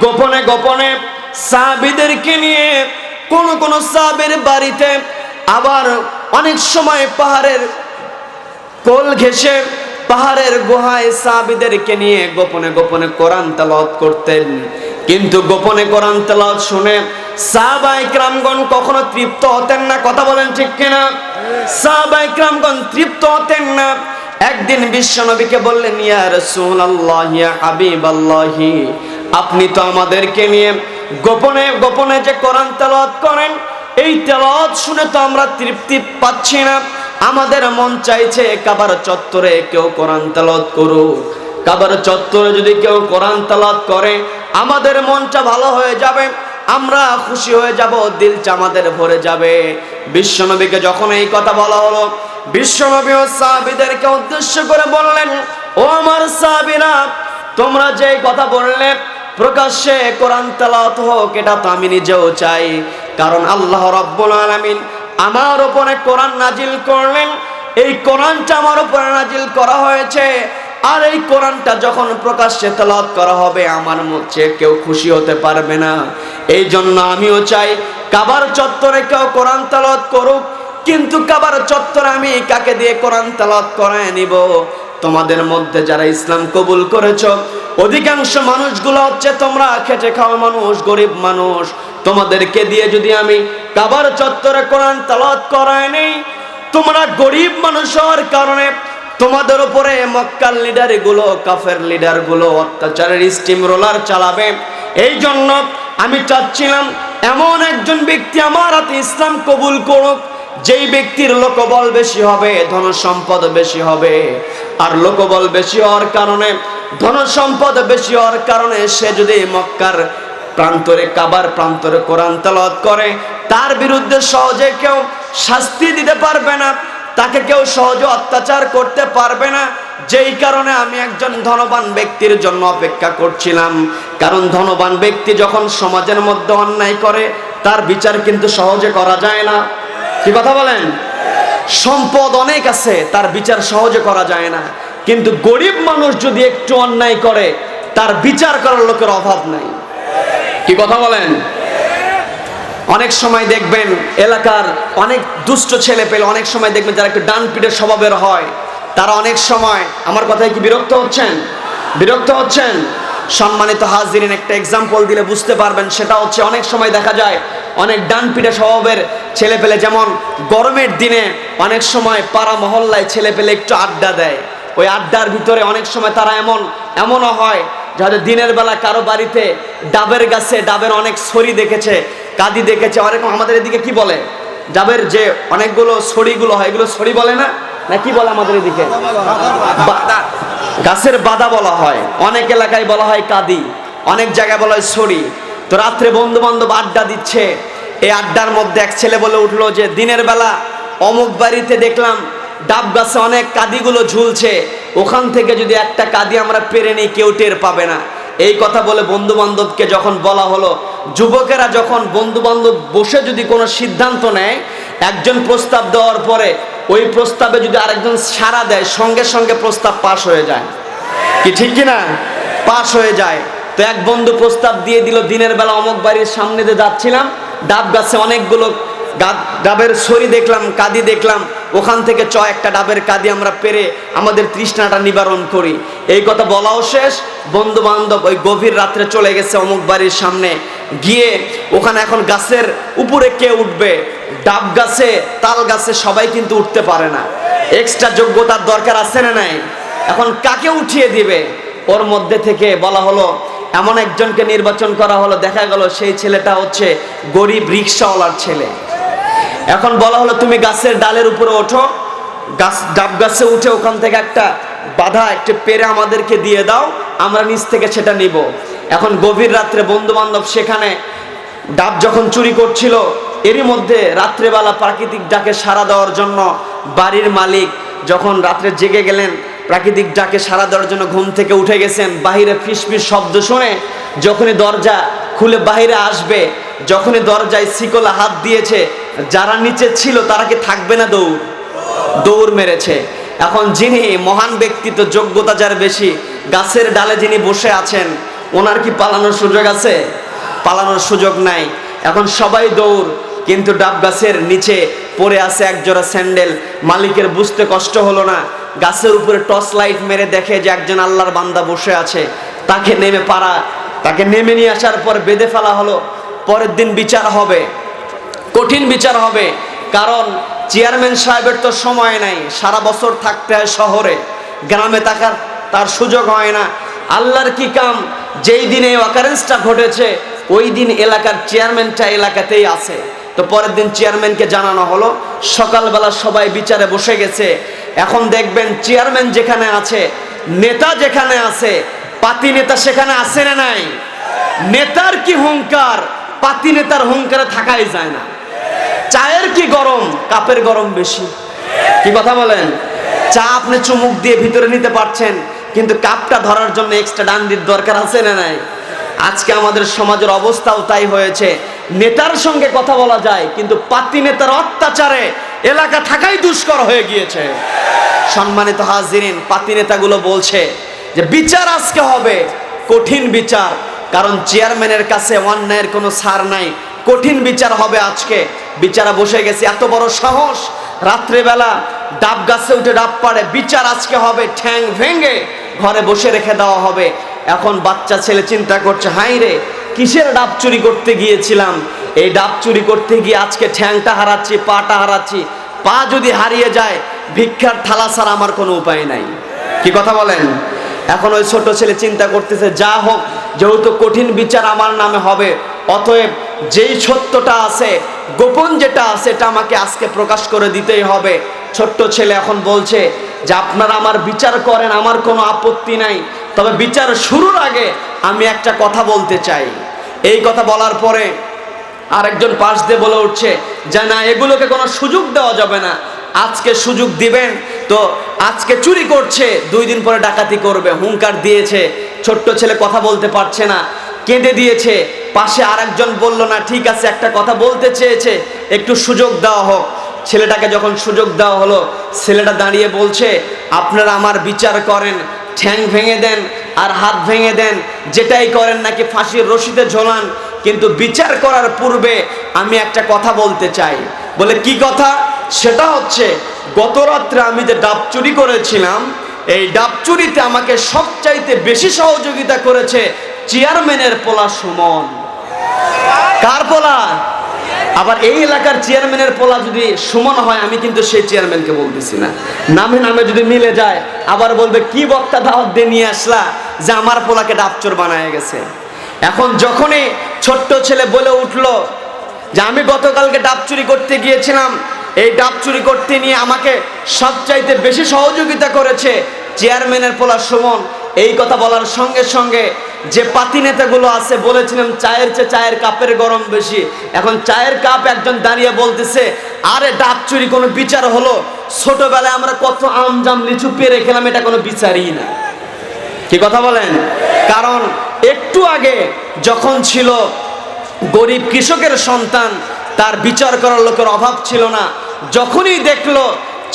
গোপনে গোপনে সাহাবীদেরকে নিয়ে কোন সাহাবীর বাড়িতে, আবার অনেক সময় পাহাড়ের কোল ঘেঁষে পাহাড়ের গুহায় সাহাবীদেরকে নিয়ে গোপনে গোপনে কোরআন তেলাওয়াত করতেন। কিন্তু গোপনে কোরআন তেলাওয়াত শুনে সাহাবায়ে কেরামগণ কখনো তৃপ্ত হতেন না। কথা বলেন ঠিক কিনা? সাহাবায়ে কেরামগণ তৃপ্ত হতেন না। একদিন বিশ্বনবীকে বললেন, ইয়া রাসূলুল্লাহ, ইয়া হাবিবাল্লাহ, আপনি তো আমাদেরকে নিয়ে গোপনে গোপনে যে কোরআন তেলাওয়াত করেন, এই তেলাওয়াত শুনে তো আমরা তৃপ্তি পাচ্ছি না। আমাদের মন চাইছে কাবার চত্বরে কেউ কোরআন তেলাওয়াত করুক। কাবার চত্বরে যদি কেউ কোরআন তেলাওয়াত করে, আমাদের মনটা ভালো হয়ে যাবে, আমরা খুশি হয়ে যাব, দিলটা আমাদের ভরে যাবে। বিশ্বনবীকে যখন এই কথা বলা হলো, বিশ্বনবী ও সাহাবীদেরকে উদ্দেশ্য করে বললেন, ও আমার সাহাবীরা, তোমরা যে কথা বললে প্রকাশ্যে কোরআন তেলাওয়াত হোক, এটা তো আমি নিজেও চাই। কারণ আল্লাহ রাব্বুল আলামিন আমার উপরে কোরআন নাজিল করলেন, এই কোরআনটা আমার উপরে নাজিল করা হয়েছে। আর এই কোরআনটা যখন প্রকাশ্যে তেলাওয়াত করা হবে, আমার মধ্যে কেউ খুশি হতে পারবে না। এই জন্য আমিও চাই কাবার চত্বরে কেউ কোরআন তেলাওয়াত করুক, কিন্তু কাবার চত্বরে আমি কাকে দিয়ে কোরআন তেলাওয়াত করায় নিব? তোমাদের মধ্যে যারা ইসলাম কবুল করেছো, অধিকাংশ মানুষগুলো হচ্ছে তোমরা খেটে খাওয়া মানুষ, গরিব মানুষ। তোমাদেরকে দিয়ে যদি আমি কাবার চত্বরে কোরআন তেলাওয়াত করায় নেই, তোমরা গরিব মানুষ হওয়ার কারণে তোমাদের উপরে মক্কার লিডারগুলো, কাফের লিডারগুলো অত্যাচারের স্টিম রোলার চালাবে। এই জন্য আমি চাচ্ছিলাম এমন একজন ব্যক্তি আমার হাতে ইসলাম কবুল করুক, যেই ব্যক্তির লোকবল বেশি হবে, ধন সম্পদ বেশি হবে। আর লোকবল বেশি হওয়ার কারণে, ধন সম্পদ বেশি হওয়ার কারণে সে যদি মক্কার প্রান্তরে, কাবার প্রান্তরে কোরআন তেলাওয়াত করে, তার বিরুদ্ধে সহজে কেউ শাস্তি দিতে পারবে না, তাকে কেউ সহজে অত্যাচার করতে পারবে না। যেই কারণে আমি একজন ধনবান ব্যক্তির জন্য অপেক্ষা করছিলাম। কারণ ধনবান ব্যক্তি যখন সমাজের মধ্যে অন্যায় করে, তার বিচার কিন্তু সহজে করা যায় না। কি কথা বলেন? সম্পদ অনেক আছে, তার বিচার সহজে করা যায় না। কিন্তু গরিব মানুষ যদি একটু অন্যায় করে, তার বিচার করার লোকের অভাব নাই। কি কথা বলেন? অনেক সময় দেখবেন এলাকার অনেক দুষ্ট ছেলে পেলে, অনেক সময় দেখবেন যারা একটু ডান পিঠের স্বভাবের হয়, তারা অনেক সময়, আমার কথায় কি বিরক্ত হচ্ছেন? বিরক্ত হচ্ছেন? সম্মানিত হাজিরিন, একটা এক্সাম্পল দিলে বুঝতে পারবেন। সেটা হচ্ছে অনেক সময় দেখা যায় অনেক ডান পিঠে স্বভাবের ছেলে পেলে, যেমন গরমের দিনে অনেক সময় পাড়া মহল্লায় ছেলে পেলে একটু আড্ডা দেয়। ওই আড্ডার ভিতরে অনেক সময় তারা এমনও হয় যাদের দিনের বেলা কারো বাড়িতে ডাবের গাছে, ডাবের অনেক ছড়ি দেখেছে, কাদি দেখেছে। অনেক আমাদের এদিকে কি বলে, ডাবের যে অনেকগুলো ছড়িগুলো হয়, এগুলো ছড়ি বলে না, না কি বলে আমাদের এদিকে? গাছের বাদা বলা হয়, অনেক এলাকায় বলা হয় কাদি, অনেক জায়গায় বলা হয় ছড়ি। তো রাত্রে বন্ধু বান্ধব আড্ডা দিচ্ছে, এই আড্ডার মধ্যে এক ছেলে বলে উঠলো যে দিনের বেলা অমুক বাড়িতে দেখলাম ডাব গাছে অনেক কাদিগুলো ঝুলছে, ওখান থেকে যদি একটা কাদি আমরা পেরে নিই, কেউ টের পাবে না। এই কথা বলে বন্ধু বান্ধবকে যখন বলা হলো, যুবকেরা যখন বন্ধু বান্ধব বসে যদি কোনো সিদ্ধান্ত নেয়, একজন প্রস্তাব দেওয়ার পরে ওই প্রস্তাবে যদি আরেকজন সাড়া দেয়, সঙ্গে সঙ্গে প্রস্তাব পাশ হয়ে যায়। কি ঠিক কিনা? পাশ হয়ে যায়। তো এক বন্ধু প্রস্তাব দিয়ে দিল, দিনের বেলা অমুক বাড়ির সামনে দিয়ে যাচ্ছিলাম, ডাব গাছে অনেকগুলো ডাবের ছড়ি দেখলাম, কাদি দেখলাম, ওখান থেকে একটা ডাবের কাদি আমরা পেরে আমাদের তৃষ্ণাটা নিবারণ করি। এই কথা বলাও শেষ, বন্ধু বান্ধব ওই গভীর রাত্রে চলে গেছে অমুক বাড়ির সামনে গিয়ে। ওখানে এখন গাছের উপরে কে উঠবে? ডাব গাছে, তাল গাছে সবাই কিন্তু উঠতে পারে না, এক্সট্রা যোগ্যতার দরকার আছে না নাই? এখন কাকে উঠিয়ে দিবে? ওর মধ্যে থেকে বলা হলো, এমন একজনকে নির্বাচন করা হলো। দেখা গেল সেই ছেলেটা হচ্ছে গরিব রিক্সাওয়ালার ছেলে। এখন বলা হলো, তুমি গাছের ডালের উপরে ওঠো, ডাব গাছে উঠে ওখান থেকে একটা বাধা একটা পেরে আমাদেরকে দিয়ে দাও, আমরা নিচ থেকে সেটা নিব। এখন গভীর রাত্রে বন্ধু বান্ধব সেখানে ডাব যখন চুরি করছিল, এরই মধ্যে রাত্রেবেলা প্রাকৃতিক ডাকে সাড়া দেওয়ার জন্য বাড়ির মালিক যখন রাত্রে জেগে গেলেন, প্রাকৃতিক ডাকে সাড়া দেওয়ার জন্য ঘুম থেকে উঠে গেছেন, বাহিরে ফিসফিস শব্দ শুনে যখনই দরজা খুলে বাহিরে আসবে, যখনই দরজায় শিকলে হাত দিয়েছে, যারা নিচে ছিল তারা কি থাকবে না? দৌড় মেরেছে। এখন যিনি মহান ব্যক্তিত্ব, যোগ্যতা যার বেশি, গাছের ডালে যিনি বসে আছেন, ওনার কি পালানোর সুযোগ আছে? পালানোর সুযোগ নাই। এখন সবাই দৌড়, কিন্তু ডাব গাছের নিচে পড়ে আছে একজোড়া স্যান্ডেল। মালিকের বুঝতে কষ্ট হলো না, গাছের উপরে টর্চ লাইট মেরে দেখে যে একজন আল্লাহর বান্দা বসে আছে। তাকে নেমে নিয়ে আসার পর বেঁধে ফেলা হলো। পরের দিন বিচার হবে, কঠিন বিচার হবে। কারণ চেয়ারম্যান সাহেবের তো সময় নাই, সারা বছর থাকতে হয় শহরে, গ্রামে থাকার তার সুযোগ হয় না। আল্লাহর কি কাম, যেই দিন এই অকারেন্সটা ঘটেছে, ওই দিন এলাকার চেয়ারম্যানটা এলাকাতেই আছে। তো পরের দিন চেয়ারম্যানকে জানানো হলো, সকালবেলা সবাই বিচারে বসে গেছে। এখন দেখবেন চেয়ারম্যান যেখানে আছে, নেতা যেখানে আছে, পাতি নেতা সেখানে আছে না নাই? নেতার কি হুঙ্কার, পাতি নেতার হুঙ্কারে থাকাই যায় না। চায়ের কি গরম, কাপের গরম বেশি। কি কথা বলেন? চা আপনি চুমুক দিয়ে ভিতরে নিতে পারছেন, কিন্তু কাপটা ধরার জন্য এক্সট্রা ডান্ডির দরকার আছে না নাই? আজকে আমাদের সমাজের অবস্থাও তাই হয়েছে। নেতার সঙ্গে কথা বলা যায়, কিন্তু পাতি নেতার অত্যাচারে এলাকা থাকাই দুষ্কর হয়ে গিয়েছে। সম্মানিত হাজিরিন, পাতি নেতাগুলো বলছে যে বিচার আজকে হবে, কঠিন বিচার, কারণ চেয়ারম্যানের কাছে অন্যায়ের কোনো ছাড় নাই। কঠিন বিচার হবে আজকে। বিচারা বসে গেছে, এত বড় সাহস, রাত্রেবেলা ডাব গাছে উঠে ডাব পাড়ে। বিচার আজকে হবে, ঠ্যাং ভেঙে ঘরে বসে রেখে দেওয়া হবে। এখন বাচ্চা ছেলে চিন্তা করছে, হাই রে, কিসের ডাব চুরি করতে গিয়েছিলাম, এই ডাব চুরি করতে গিয়ে আজকে ঠ্যাংটা হারাচ্ছি, পাটা হারাচ্ছি। পা যদি হারিয়ে যায়, ভিক্ষার থালা ছাড়া আমার কোনো উপায় নাই। কি কথা বলেন? এখন ওই ছোট ছেলে চিন্তা করতেছে, যা হোক, যেহেতু কঠিন বিচার আমার নামে হবে, অতএব যেই সত্যটা আছে, গোপন যেটা আছে, এটা আমাকে আজকে প্রকাশ করে দিতেই হবে। ছোট্ট ছেলে এখন বলছে যে আপনারা আমার বিচার করেন, আমার কোনো আপত্তি নাই, তবে বিচার শুরুর আগে আমি একটা কথা বলতে চাই। এই কথা বলার পরে আরেকজন পাশ দিয়ে বলে উঠছে যে না, এগুলোকে কোনো সুযোগ দেওয়া যাবে না, আজকে সুযোগ দিবেন তো আজকে চুরি করছে, 2 দিন পরে ডাকাতি করবে। হুঙ্কার দিয়েছে, ছোট্ট ছেলে কথা বলতে পারছে না, কেঁদে দিয়েছে। পাশে আরেকজন বলল, না ঠিক আছে, একটা কথা বলতে চেয়েছে, একটু সুযোগ দেওয়া হোক। ছেলেটাকে যখন সুযোগ দেওয়া হলো, ছেলেটা দাঁড়িয়ে বলছে, আপনারা আমার বিচার করেন, ঠ্যাং ভেঙে দেন আর হাত ভেঙে দেন, যেটাই করেন, নাকি ফাঁসির রশিতে ঝোলান, কিন্তু বিচার করার পূর্বে আমি একটা কথা বলতে চাই। বলে কি কথা? সেটা হচ্ছে, গত রাত্রে আমি যে ডাব চুরি করেছিলাম, এই ডাব চুরিতে আমাকে সবচাইতে বেশি সহযোগিতা করেছে চেয়ারম্যানের পোলা সুমন। কার পোলা? আবার এই এলাকার চেয়ারম্যানের পোলা যদি সুমন হয়, আমি কিন্তু সেই চেয়ারম্যানকে বলতেছি না, নামে নামে যদি মিলে যায়, আবার বলবে কি বক্তা দাওয়াত দিয়ে নিয়ে আসলা যে আমার পোলাকে ডাবচোর বানায় গেছে। এখন যখনই ছোট্ট ছেলে বলে উঠলো যে আমি গতকালকে ডাব চুরি করতে গিয়েছিলাম, এই ডাব চুরি করতে নিয়ে আমাকে সবচাইতে বেশি সহযোগিতা করেছে চেয়ারম্যানের পোলা সুমন, এই কথা বলার সঙ্গে সঙ্গে যে পাতি নেতাগুলো আছে বলেছিলাম চায়ের চেয়ে চায়ের কাপের গরম বেশি, এখন চায়ের কাপ একজন দাঁড়িয়ে বলতেছে, আরে ডাব চুরি কোনো বিচার হলো? ছোটবেলায় আমরা কত আম জাম লিচু পেরে খেলাম, এটা কোনো বিচারই না। কি কথা বলেন? কারণ একটু আগে যখন ছিল গরিব কৃষকের সন্তান, তার বিচার করার লোকের অভাব ছিল না, যখনই দেখলো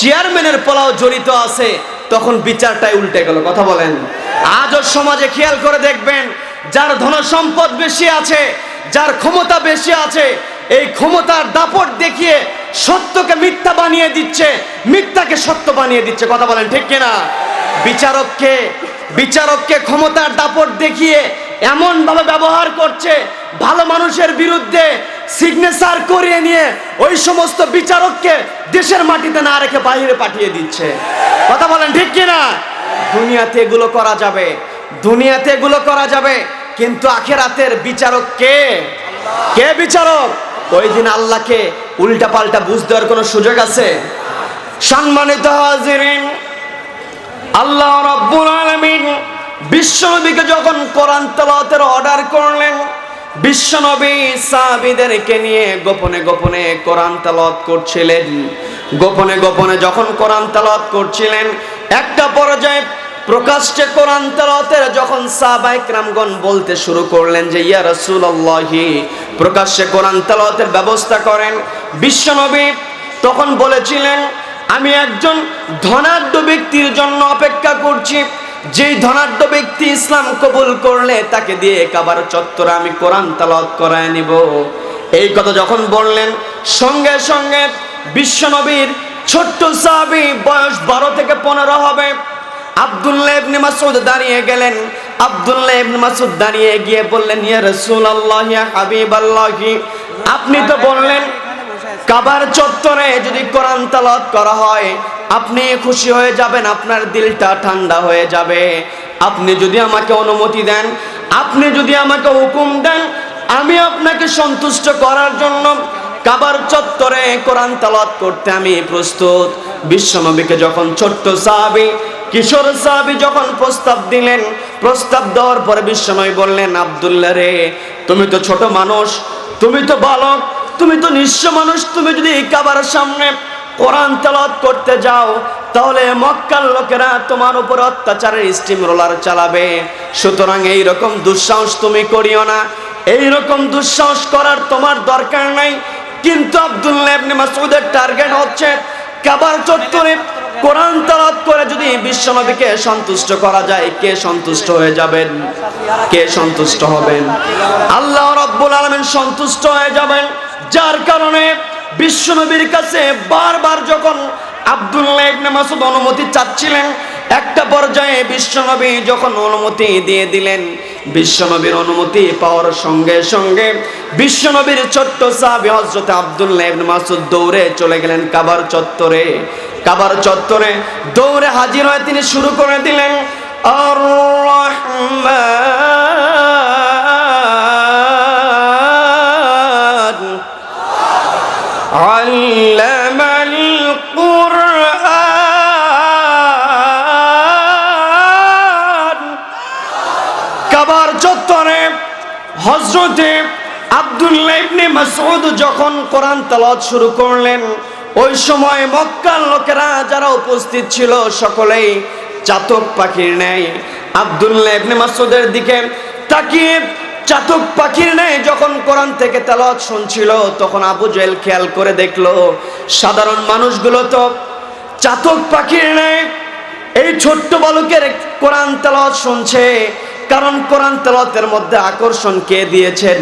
চেয়ারম্যানের পোলাও জড়িত আছে, তখন বিচারটাই উল্টে গেল। কথা বলেন? আজও সমাজে খেয়াল করে দেখবেন, যার ধন সম্পদ বেশি আছে, যার ক্ষমতা বেশি আছে, এই ক্ষমতার দাপট দেখিয়ে সত্যকে মিথ্যা বানিয়ে দিচ্ছে, মিথ্যাকে সত্য বানিয়ে দিচ্ছে। কথা বলেন ঠিক কিনা? বিচারককে ক্ষমতার দাপট দেখিয়ে এমন ভাবে ব্যবহার করছে, ভালো মানুষের বিরুদ্ধে সিগনেচার করিয়ে নিয়ে ওই সমস্ত বিচারককে দেশের মাটিতে না রেখে বাইরে পাঠিয়ে দিচ্ছে। কথা বলেন ঠিক কিনা? দুনিয়াতে এগুলো করা যাবে, দুনিয়াতে এগুলো করা যাবে, কিন্তু আখিরাতের বিচারক কে? কে বিচারক? ওই দিন আল্লাহকে উল্টা পাল্টা বুঝতে দেওয়ার কোনো সুযোগ আছে? সম্মানিত হাজিরিন, আল্লাহ রাব্বুল আলামিন বিশ্বনবীকে যখন কোরআন তেলাওয়াতের অর্ডার করলেন, বিশ্বনবী সাহাবীদেরকে নিয়ে গোপনে গোপনে কোরআন তেলাওয়াত করছিলেন। গোপনে গোপনে যখন কোরআন তেলাওয়াত করছিলেন, একটা পর্যায়ে প্রকাশ্যে কোরআন তেলাওয়াতের যখন সাহাবায়ে কেরামগণ বলতে শুরু করলেন যে ইয়া রাসূলুল্লাহি, প্রকাশ্যে কোরআন তেলাওয়াতের ব্যবস্থা করেন, বিশ্বনবী তখন বলেছিলেন, আমি একজন ধনাঢ্য ব্যক্তির জন্য অপেক্ষা করছি, যেই ধনাঢ্য ব্যক্তি ইসলাম কবুল করলে তাকে দিয়ে কাবার চত্বরে আমি কোরআন তেলাওয়াত করায় নিব। এই কথা যখন বললেন, সঙ্গে সঙ্গে বিশ্বনবীর ছোট্ট সাহাবী, বয়স 12 থেকে 15 হবে, আব্দুল্লাহ ইবনে মাসউদ দাঁড়িয়ে গেলেন। আব্দুল্লাহ ইবনে মাসউদ দাঁড়িয়ে গিয়ে বললেন, ইয়া রাসূলুল্লাহ, ইয়া হাবিবাল্লাহ, আপনি তো বললেন কাবার চত্বরে যদি কোরআন তেলাওয়াত করা হয় আপনি খুশি হয়ে যাবেন, আপনার দিলটা ঠান্ডা হয়ে যাবে। আপনি যদি আমাকে অনুমতি দেন, আপনি যদি আমাকে হুকুম দেন, আমি আপনাকে সন্তুষ্ট করার জন্য কাবার চত্বরে কোরআন তেলাওয়াত করতে আমি প্রস্তুত। বিশ্বনবীকে যখন ছোট্ট সাহাবী, কিশোর সাহাবী যখন প্রস্তাব দিলেন, প্রস্তাব দেওয়ার পরে বিশ্বনবী বললেন, আব্দুল্লাহ রে, তুমি তো ছোট মানুষ, তুমি তো বালক, তুমি তো নিঃস্ব মানুষ, তুমি যদি কাবার সামনে কোরআন তেলাওয়াত করতে যাও তাহলে মক্কার লোকেরা তোমার উপর অত্যাচারের স্টিম রোলার চালাবে। সুতরাং এইরকম দুঃসাহস তুমি করিও না, এইরকম দুঃসাহস করার তোমার দরকার নাই। কিন্তু আব্দুল্লাহ ইবনে মাসউদের টার্গেট হচ্ছে কাবার চত্বরে কোরআন তেলাওয়াত করে যদি বিশ্বনবীকে সন্তুষ্ট করা যায়, কে সন্তুষ্ট হয়ে যাবেন? কে সন্তুষ্ট হবেন? আল্লাহ রাব্বুল আলামিন সন্তুষ্ট হয়ে যাবেন। যার কারণে বিশ্বনবীর কাছে বারবার যখন আব্দুল্লাহ ইবনে মাসউদ অনুমতি চাচ্ছিলেন, একটা পর্যায়ে বিশ্বনবী যখন অনুমতি দিয়ে দিলেন, বিশ্বনবীর অনুমতি পাওয়ার সঙ্গে সঙ্গে বিশ্বনবীর ছোট্ট সাহাবী হযরত আব্দুল্লাহ ইবনে মাসউদ দৌড়ে চলে গেলেন কাবার চত্বরে। কাবার চত্বরে দৌড়ে হাজির হয়ে তিনি শুরু করে দিলেন, আর রহমান আল্লামাল কুরআন। কাবার চত্বরে হযরতে আব্দুল্লাহ ইবনে মাসউদ যখন কোরআন তেলাওয়াত শুরু করলেন, ওই সময় মক্কার লোকেরা যারা উপস্থিত ছিল সকলেই চাতক পাখির ন্যায় আব্দুল্লাহ ইবনে মাসউদের দিকে তাকিয়ে চাতক পাখির ন্যায় যখন কোরআন থেকে তেলাওয়াত শুনছিল, তখন আবু জেহেল খেয়াল করে দেখলো সাধারণ মানুষগুলো তো চাতক পাখির ন্যায় এই ছোট্ট বালকের কোরআন তেলাওয়াত শুনছে। কারণ কোরআন তেলাওয়াতের মধ্যে আকর্ষণ কে দিয়েছেন?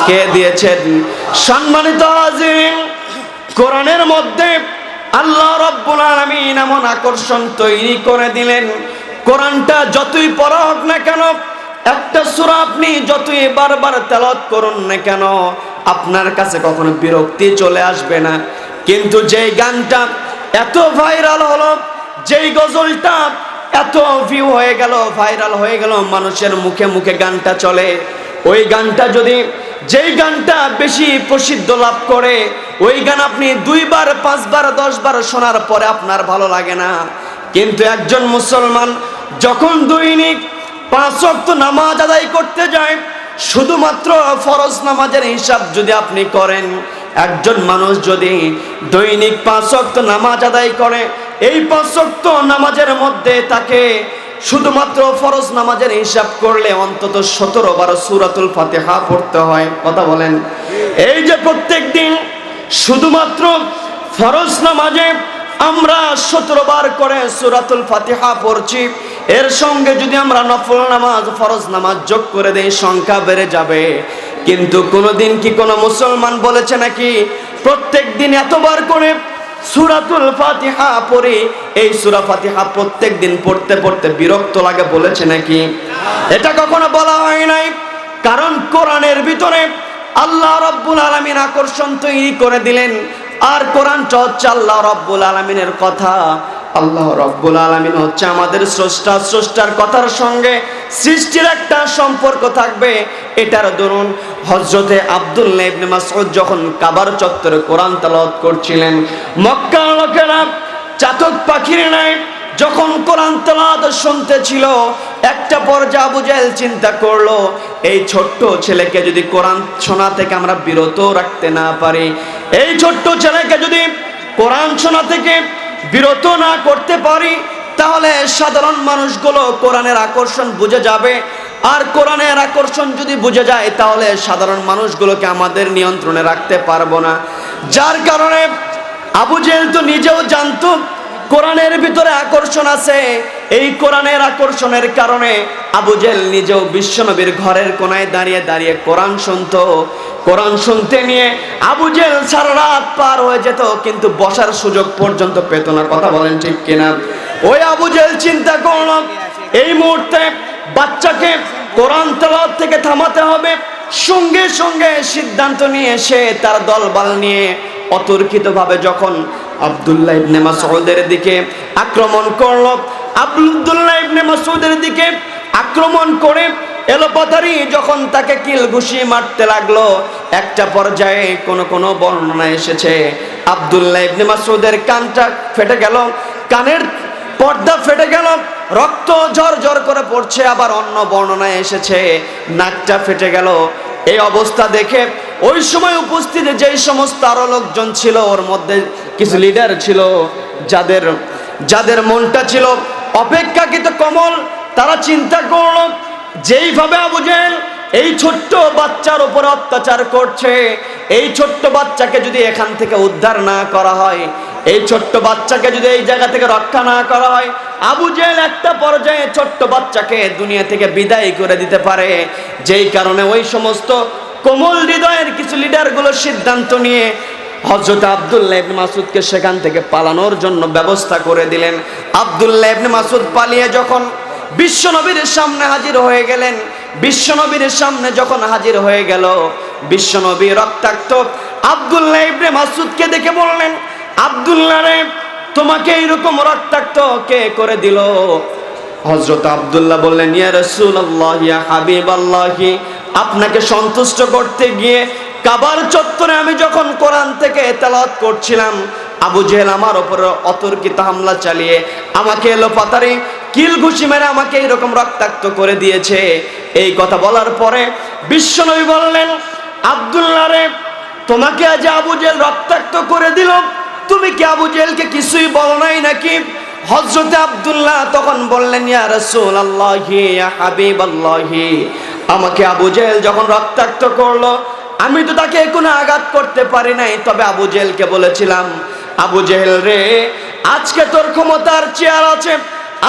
কে দিয়েছেন? সম্মানিত হাজিরিন, কোরআনের মধ্যে আল্লাহ রাব্বুল আলামিন এমন আকর্ষণ তৈরি করে দিলেন, কোরআনটা যতই পড়া হোক না কেন, একটা সূরা আপনি যতই বারবার তেলাওয়াত করুন না কেন, আপনার কাছে কখনো বিরক্তি চলে আসবে না। কিন্তু যেই গানটা এত ভাইরাল হলো, যেই গজলটা এত ভিউ হয়ে গেল, ভাইরাল হয়ে গেল, মানুষের মুখে মুখে গানটা চলে, ওই গানটা যদি যেই গানটা বেশি প্রসিদ্ধ লাভ করে, ওই গান আপনি 2 বার 5 বার 10 বার শোনার পরে আপনার ভালো লাগে না। কিন্তু একজন মুসলমান যখন দৈনিক 5 ওয়াক্ত নামাজ আদায় করতে যায়, শুধুমাত্র ফরজ নামাজের হিসাব যদি আপনি করেন, একজন মানুষ যদি দৈনিক 5 ওয়াক্ত নামাজ আদায় করে, এই 5 ওয়াক্ত নামাজের মধ্যে তাকে শুধুমাত্র ফরজ নামাজের হিসাব করলে অন্তত 17 বার সূরাতুল ফাতিহা পড়তে হয়। কথা বলেন, এই যে প্রত্যেক দিন শুধুমাত্র ফরজ নামাজে আমরা 17 বার করে সূরাতুল ফাতিহা পড়ছি, এর সঙ্গে যদি আমরা নফল নামাজ ফরজ নামাজ যোগ করে দেই সংখ্যা বেড়ে যাবে। কিন্তু কোনোদিন কি কোনো মুসলমান বলেছে নাকি প্রত্যেক দিন এতবার করে সূরাতুল ফাতিহা পড়ে এই সূরা ফাতিহা প্রত্যেক দিন পড়তে পড়তে বিরক্ত লাগে বলেছে নাকি? এটা কখনো বলা হয় নাই। কারণ কোরআনের ভিতরে আল্লাহ রাব্বুল আলামিন আকর্ষণ তৈরি করে দিলেন। আর কোরআনটা হচ্ছে আল্লাহ রাব্বুল আলামিনের কথা। আল্লাহ রাব্বুল আলামিন হচ্ছে আমাদের স্রষ্টা, স্রষ্টার কথার সঙ্গে সৃষ্টির একটা সম্পর্ক থাকবে। এটার দরুন হযরতে আব্দুল্লাহ ইবনে মাসউদ যখন কাবার চত্বরে কোরআন তেলাওয়াত করছিলেন, মক্কার লোকেরা চাতক পাখির ন্যায় যখন কোরআন তেলাওয়াত শুনতেছিল, একটা পর্যায়ে আবু জেহেল চিন্তা করলো, এই ছোট্ট ছেলেকে যদি কোরআন শোনা থেকে আমরা বিরত রাখতে না পারি, এই ছোট্ট ছেলেকে যদি কোরআন শোনা থেকে বিরত না করতে পারি, তাহলে সাধারণ মানুষগুলো কোরআনের আকর্ষণ বুঝে যাবে। আর কোরআনের আকর্ষণ যদি বুঝে যায়, তাহলে সাধারণ মানুষগুলোকে আমাদের নিয়ন্ত্রণে রাখতে পারবো না। যার কারণে আবু জেহেল তো নিজেও জানতো কোরআনের ভিতরে আকর্ষণ আছে। এই কোরআনের আকর্ষণের কারণে আবু জেহেল নিজেও বিশ্বনবীর ঘরের কোনায় দাঁড়িয়ে দাঁড়িয়ে কোরআন শুনতো। কোরআন শুনতে নিয়ে আবু জেহেল সারা রাত পার হয়ে যেত, কিন্তু বসার সুযোগ পর্যন্ত পেত না। কথা বলেন ঠিক কিনা? ওই আবু জেহেল চিন্তা করলো, এই মুহূর্তে বাচ্চাকে কোরআন তেলাওয়াত থেকে থামাতে হবে। সঙ্গে সঙ্গে সিদ্ধান্ত নিয়ে সে তার দলবল নিয়ে অতর্কিতভাবে যখন আব্দুল্লাহ ইবনে মাসউদের দিকে আক্রমণ করলো, আব্দুল্লাহ ইবনে মাসউদের দিকে আক্রমণ করে এলোপাতারি যখন তাকে কিল ঘুষি মারতে লাগলো, একটা পর্যায়ে কোন বর্ণনা এসেছে আব্দুল্লাহ ইবনে মাসউদের কানটা ফেটে গেল, কানের পর্দা ফেটে গেল, রক্ত ঝরঝর করে পড়ছে। আবার অন্য বর্ণনায় এসেছে নাকটা ফেটে গেল। এই অবস্থা দেখে ওই সময় উপস্থিত যেই সমস্ত আরো লোকজন ছিল, ওর মধ্যে কিছু লিডার ছিল যাদের যাদের মনটা ছিল অপেক্ষাকৃত কোমল। তারা চিন্তা করলো যেইভাবে আবু জেহেল এই ছোট্ট বাচ্চার উপর অত্যাচার করছে, এই ছোট্ট বাচ্চাকে যদি এখান থেকে উদ্ধার না করা হয়, এই ছোট্ট বাচ্চাকে যদি এই জায়গা থেকে রক্ষা না করা হয়, আবু জেহেল একটা পর্যায়ে ছোট্ট বাচ্চাকে দুনিয়া থেকে বিদায় করে দিতে পারে। যেই কারণে ওই সমস্ত কোমল হৃদয়ের কিছু লিডারগুলো সিদ্ধান্ত নিয়ে হযরত আব্দুল্লাহ ইবনে মাসউদকে সেখান থেকে পালানোর জন্য ব্যবস্থা করে দিলেন। আব্দুল্লাহ ইবনে মাসউদ পালিয়ে যখন বিশ্বনবীর সামনে হাজির হয়ে গেলেন, বিশ্বনবীর সামনে যখন হাজির হয়ে গেল, বিশ্বনবী রক্তাক্ত আব্দুল্লাহ ইবনে মাসউদকে দেখে বললেন, আব্দুল্লাহ রে, তোমাকে এইরকম রক্তাক্ত কে করে দিল? হযরত আব্দুল্লাহ বললেন, ইয়া রাসূলুল্লাহ, ইয়া হাবিবাল্লাহ, আপনাকে সন্তুষ্ট করতে গিয়ে কাবার চত্বরে আমি যখন কোরআন থেকে তেলাওয়াত করছিলাম, আবু জেহেল আমার উপরে অতর্কিত হামলা চালিয়ে আমাকে এলোপাতাড়ি কিল ঘুষি মেরে আমাকে এরকম রক্তাক্ত করে দিয়েছে। এই কথা বলার পরে বিশ্বনবী বললেন, আব্দুল্লাহ রে, তোমাকে আজ আবু জেহেল রক্তাক্ত করে দিল, তুমি কি আবু জেহেলকে কিছুই বলো নাই নাকি? হযরত আব্দুল্লাহ তখন বললেন, ইয়া রাসূলুল্লাহ, ইয়া হাবিবাল্লাহ, আমাকে আবু জেহেল যখন রক্তাক্ত করলো, আমি তো তাকে কোনো আঘাত করতে পারি নাই, তবে আবু জেহেলকে বলেছিলাম, আবু জেহেল রে, আজকে তোর ক্ষমতার চেয়ার আছে,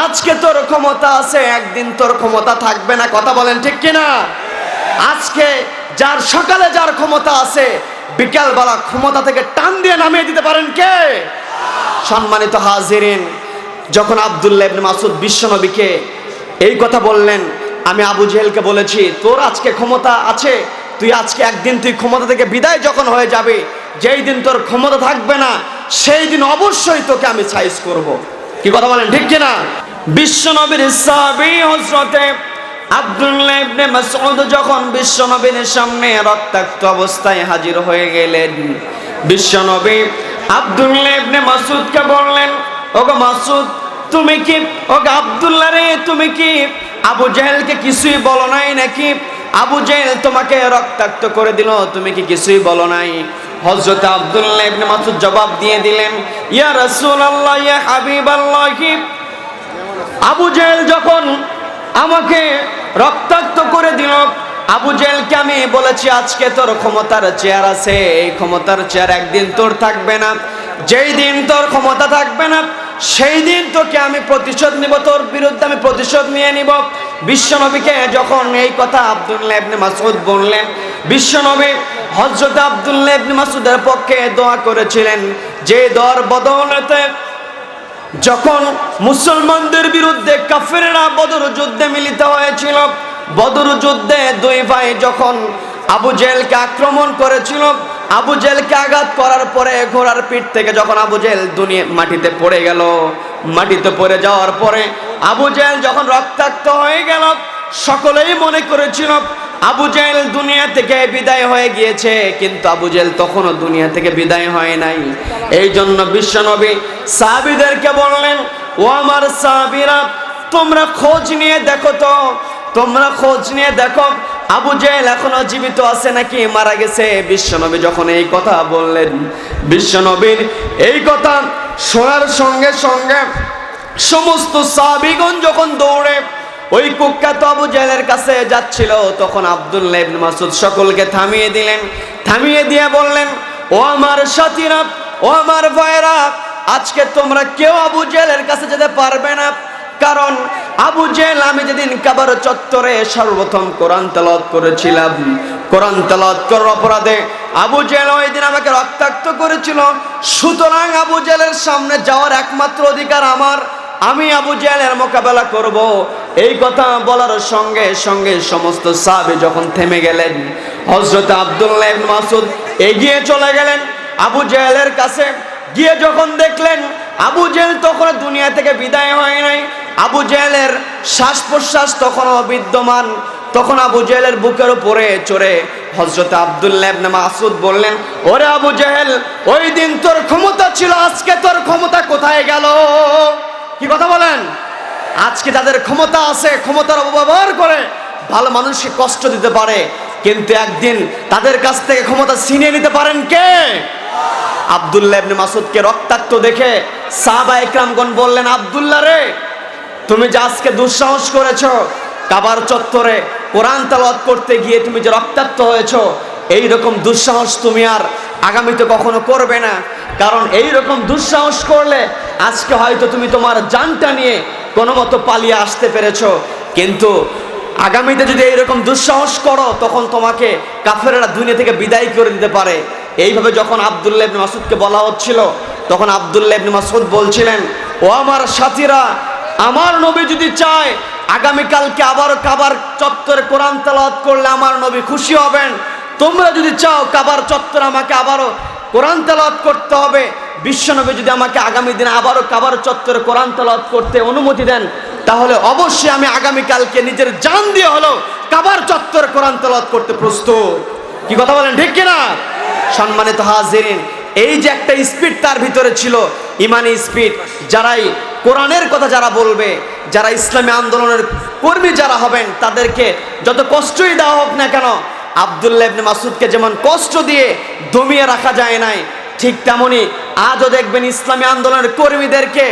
আজকে তোর ক্ষমতা আছে, একদিন তোর ক্ষমতা থাকবে না। কথা বলেন ঠিক কিনা? আজকে যার সকালে যার ক্ষমতা আছে, বিকালবেলা ক্ষমতা থেকে টান দিয়ে নামিয়ে দিতে পারেন কে? সম্মানিত হাজিরিন, যখন আব্দুল্লাহ ইবনে মাসউদ বিশ্বনবীকে এই কথা বললেন, আমি আবু জেহেলকে বলেছি, তোর আজকে ক্ষমতা আছে, তুই আজকে একদিন তুই ক্ষমতা থেকে বিদায় যখন হয়ে যাবে, যেই দিন তোর ক্ষমতা থাকবে না, সেই দিন অবশ্যই তোকে আমি সাইজ করব। কি কথা বলেন ঠিক কিনা? বিশ্বনবীর সাহাবী হযরতে আব্দুল্লাহ ইবনে মাসউদ যখন বিশ্বনবীর সামনে রক্তাক্ত অবস্থায় হাজির হয়ে গেলেন, বিশ্বনবী আব্দুল্লাহ ইবনে মাসউদকে বললেন, ওগো মাসউদ, তুমি কি, ওগো আব্দুল্লাহ রে, তুমি কি আবু জেহেলকে কিছুই বলো নাই নাকি? আবু জেহেল তোমাকে রক্তাক্ত করে দিল, তুমি কি কিছুই বলো নাই? হযরত আব্দুল্লাহ ইবনে মাসউদ জবাব দিয়ে দিলেন, ইয়া রাসূলুল্লাহ, ইয়া হাবিবাল্লাহ, আবু জেহেল যখন আমাকে রক্তাক্ত করে দিল, আবু জেহেলকে আমি বলেছি, আজকে তোর ক্ষমতার চেয়ার আছে, এই ক্ষমতার চেয়ার একদিন তোর থাকবে না, যেই দিন তোর ক্ষমতা থাকবে না, সেই দিন তোকে আমি প্রতিশোধ নিব, তোর বিরুদ্ধে আমি প্রতিশোধ নিয়ে নিব। বিশ্বনবীকে যখন এই কথা আব্দুল্লাহ ইবনে মাসউদ বললেন, বিশ্বনবী হযরত আব্দুল্লাহ ইবনে মাসউদের পক্ষে দোয়া করেছিলেন, যে দোয়ার বদৌলতে যখন মুসলমানদের বিরুদ্ধে কাফেররা বদর যুদ্ধে মিলিত হয়েছিল, বদর যুদ্ধে দুই ভাই যখন আবু জেহেলকে আক্রমণ করেছিল, আবু জেহেলকে আঘাত করার পরে ঘোড়ার পিঠ থেকে যখন আবু জেহেল মাটিতে পড়ে গেল, মাটিতে পড়ে যাওয়ার পরে আবু জেহেল যখন রক্তাক্ত হয়ে গেল, সকলেই মনে করেছিল আবু জেহেল দুনিয়া থেকে বিদায় হয়ে গিয়েছে, কিন্তু আবু জেহেল তখনও দুনিয়া থেকে বিদায় হয় নাই। এই জন্য বিশ্বনবী সাহাবীদেরকে বললেন, ও আমার সাহাবীরা, তোমরা খোঁজ নিয়ে দেখো তো, তোমরা খোঁজ নিয়ে দেখো আবু জেহেল এখনো জীবিত আছে নাকি মারা গেছে। বিশ্বনবী যখন এই কথা বললেন, বিশ্বনবীর এই কথা শোনার সঙ্গে সঙ্গে সমস্ত সাহাবীগণ যখন দৌড়ে ওই কুখ্যাত আবু জেহেলের কাছে যাচ্ছিল, তখন আব্দুল্লাহ ইবনে মাসউদ সকলকে থামিয়ে দিলেন, থামিয়ে দিয়ে বললেন, ও আমার সাথীরা, ও আমার ভাইরা, আজকে তোমরা কেউ আবু জেহেলের কাছে যেতে পারবে না, কারণ আবু জেহেল, আমি যেদিন কাবার চত্বরে সর্বপ্রথম কোরআন তেলাওয়াত করেছিলাম, কোরআন তেলাওয়াত করার অপরাধে আবু জেহেল ওই দিন আমাকে রক্তাক্ত করেছিল, সুতরাং আবু জেহেলের সামনে যাওয়ার একমাত্র অধিকার আমার, আমি আবু জেহেলের মোকাবেলা করব। এই কথা বলার সঙ্গে সঙ্গে সমস্ত সাহাবী যখন থেমে গেলেন, হযরত আব্দুল্লাহ ইবনে মাসউদ এগিয়ে চলে গেলেন আবু জেহেলের কাছে, গিয়ে যখন দেখলেন আবু জেহেল তখন দুনিয়া থেকে বিদায় হয় নাই, আবু জেহেলের শ্বাস প্রশ্বাস তখনও বিদ্যমান, তখন আবু জেহেলের বুকের উপরে চড়ে হযরত আব্দুল্লাহ ইবনে মাসউদ বললেন, ওরে আবু জেহেল, ওই দিন তোর ক্ষমতা ছিল, আজকে তোর ক্ষমতা কোথায় গেল? কি কথা বলেন? আজকে যাদের ক্ষমতা আছে, ক্ষমতার অপব্যবহার করে ভালো মানুষকে কষ্ট দিতে পারে, কিন্তু একদিন তাদের কাছ থেকে ক্ষমতা ছিনিয়ে নিতে পারেন কে? আব্দুল্লাহ ইবনে মাসউদকে রক্তাক্ত দেখে সাহাবা ইকরামগণ বললেন, আব্দুল্লাহ রে, তুমি যে আজকে দুঃসাহস করেছো কাবার চত্বরে কোরআন তেলাওয়াত করতে গিয়ে তুমি যে রক্তাক্ত হয়েছো, এই রকম দুঃসাহস তুমি আর আগামীতে কখনো করবে না। কারণ এই রকম দুঃসাহস করলে আজকে হয়তো তুমি তোমার জানটা নিয়ে কোনো মতো পালিয়ে আসতে পেরেছো, কিন্তু আগামীতে যদি এইরকম দুঃসাহস করো তখন তোমাকে কাফেররা দুনিয়া থেকে বিদায় করে দিতে পারে। এইভাবে যখন আব্দুল্লাহ ইবনে মাসউদকে বলা হচ্ছিল, তখন আব্দুল্লাহ ইবনে মাসউদ বলছিলেন, ও আমার সাথীরা, আমার নবী যদি চায় আগামীকালকে আবারও কাবার চত্বরে কোরআন তেলাওয়াত করলে আমার নবী খুশি হবেন। তোমরা যদি চাও কাবার চত্বরে আমাকে আবারও কোরআন তেলাওয়াত করতে হবে, বিশ্বনবী যদি আমাকে আগামী দিনে আবারও কাবার চত্বরে কোরআন তেলাওয়াত করতে অনুমতি দেন, তাহলে অবশ্যই আমি আগামীকালকে নিজের জান দিয়ে হলো কাবার চত্বরে কোরআন তেলাওয়াত করতে প্রস্তুত। কি কথা বলেন, ঠিক কিনা? সম্মানিত হাজিরিন, এই যে একটা স্পিড তার ভিতরে ছিল, ইমানি স্পিড, যারাই কোরআনের কথা যারা বলবে, যারা ইসলামী আন্দোলনের কর্মী যারা হবেন, তাদেরকে যত কষ্টই দেওয়া হোক না কেন, আব্দুল্লাহ ইবনে মাসউদকে যেমন কষ্ট দিয়ে দমিয়ে রাখা যায় নাই, ঠিক তেমনি আজও দেখবেন ইসলামী আন্দোলনের কর্মীদেরকে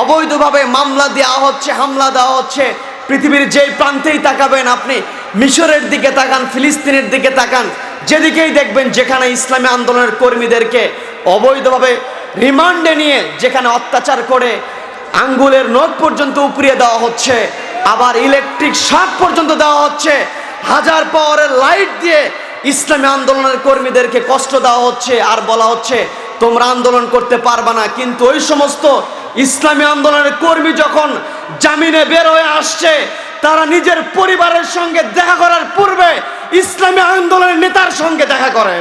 অবৈধভাবে মামলা দেওয়া হচ্ছে, হামলা দেওয়া হচ্ছে। পৃথিবীর যেই প্রান্তেই তাকাবেন আপনি, মিশরের দিকে তাকান, ফিলিস্তিনের দিকে তাকান, যেদিকেই দেখবেন যেখানে ইসলামী আন্দোলনের কর্মীদেরকে অবৈধভাবে রিমান্ডে নিয়ে যেখানে অত্যাচার করে আঙ্গুলের নখ পর্যন্ত উপরিয়ে দেওয়া হচ্ছে, আবার ইলেকট্রিক শক পর্যন্ত দেওয়া হচ্ছে, হাজার পাওয়ারের লাইট দিয়ে ইসলামী আন্দোলনের কর্মীদেরকে কষ্ট দেওয়া হচ্ছে, আর বলা হচ্ছে তোমরা আন্দোলন করতে পারবা না। কিন্তু ওই সমস্ত ইসলামী আন্দোলনের কর্মী যখন জামিনে বের হয়ে আসছে, তারা নিজের পরিবারের সঙ্গে দেখা করার পূর্বে ইসলামী আন্দোলনের নেতার সঙ্গে দেখা করে।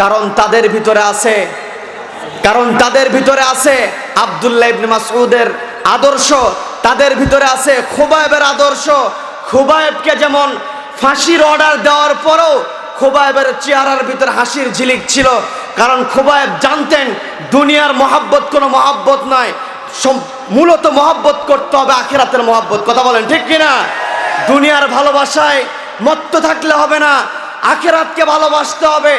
কারণ তাদের ভিতরে আছে আব্দুল্লাহ ইবনে মাসউদের আদর্শ, তাদের ভিতরে আছে খুবাইবের আদর্শ। খুবাইবকে যেমন ফাঁসির অর্ডার দেওয়ার পরেও খুবাইবের চেহারার ভিতরে হাসির ঝিলিক ছিল, কারণ খুবাইব জানতেন দুনিয়ার মহাব্বত কোনো মহাব্বত নয়, মূলত মহাব্বত করতে হবে আখিরাতের মহাব্বত। কথা বলেন, ঠিক কিনা? দুনিয়ার ভালোবাসায় মত্ত থাকলে হবে না, আখিরাতকে ভালোবাসতে হবে।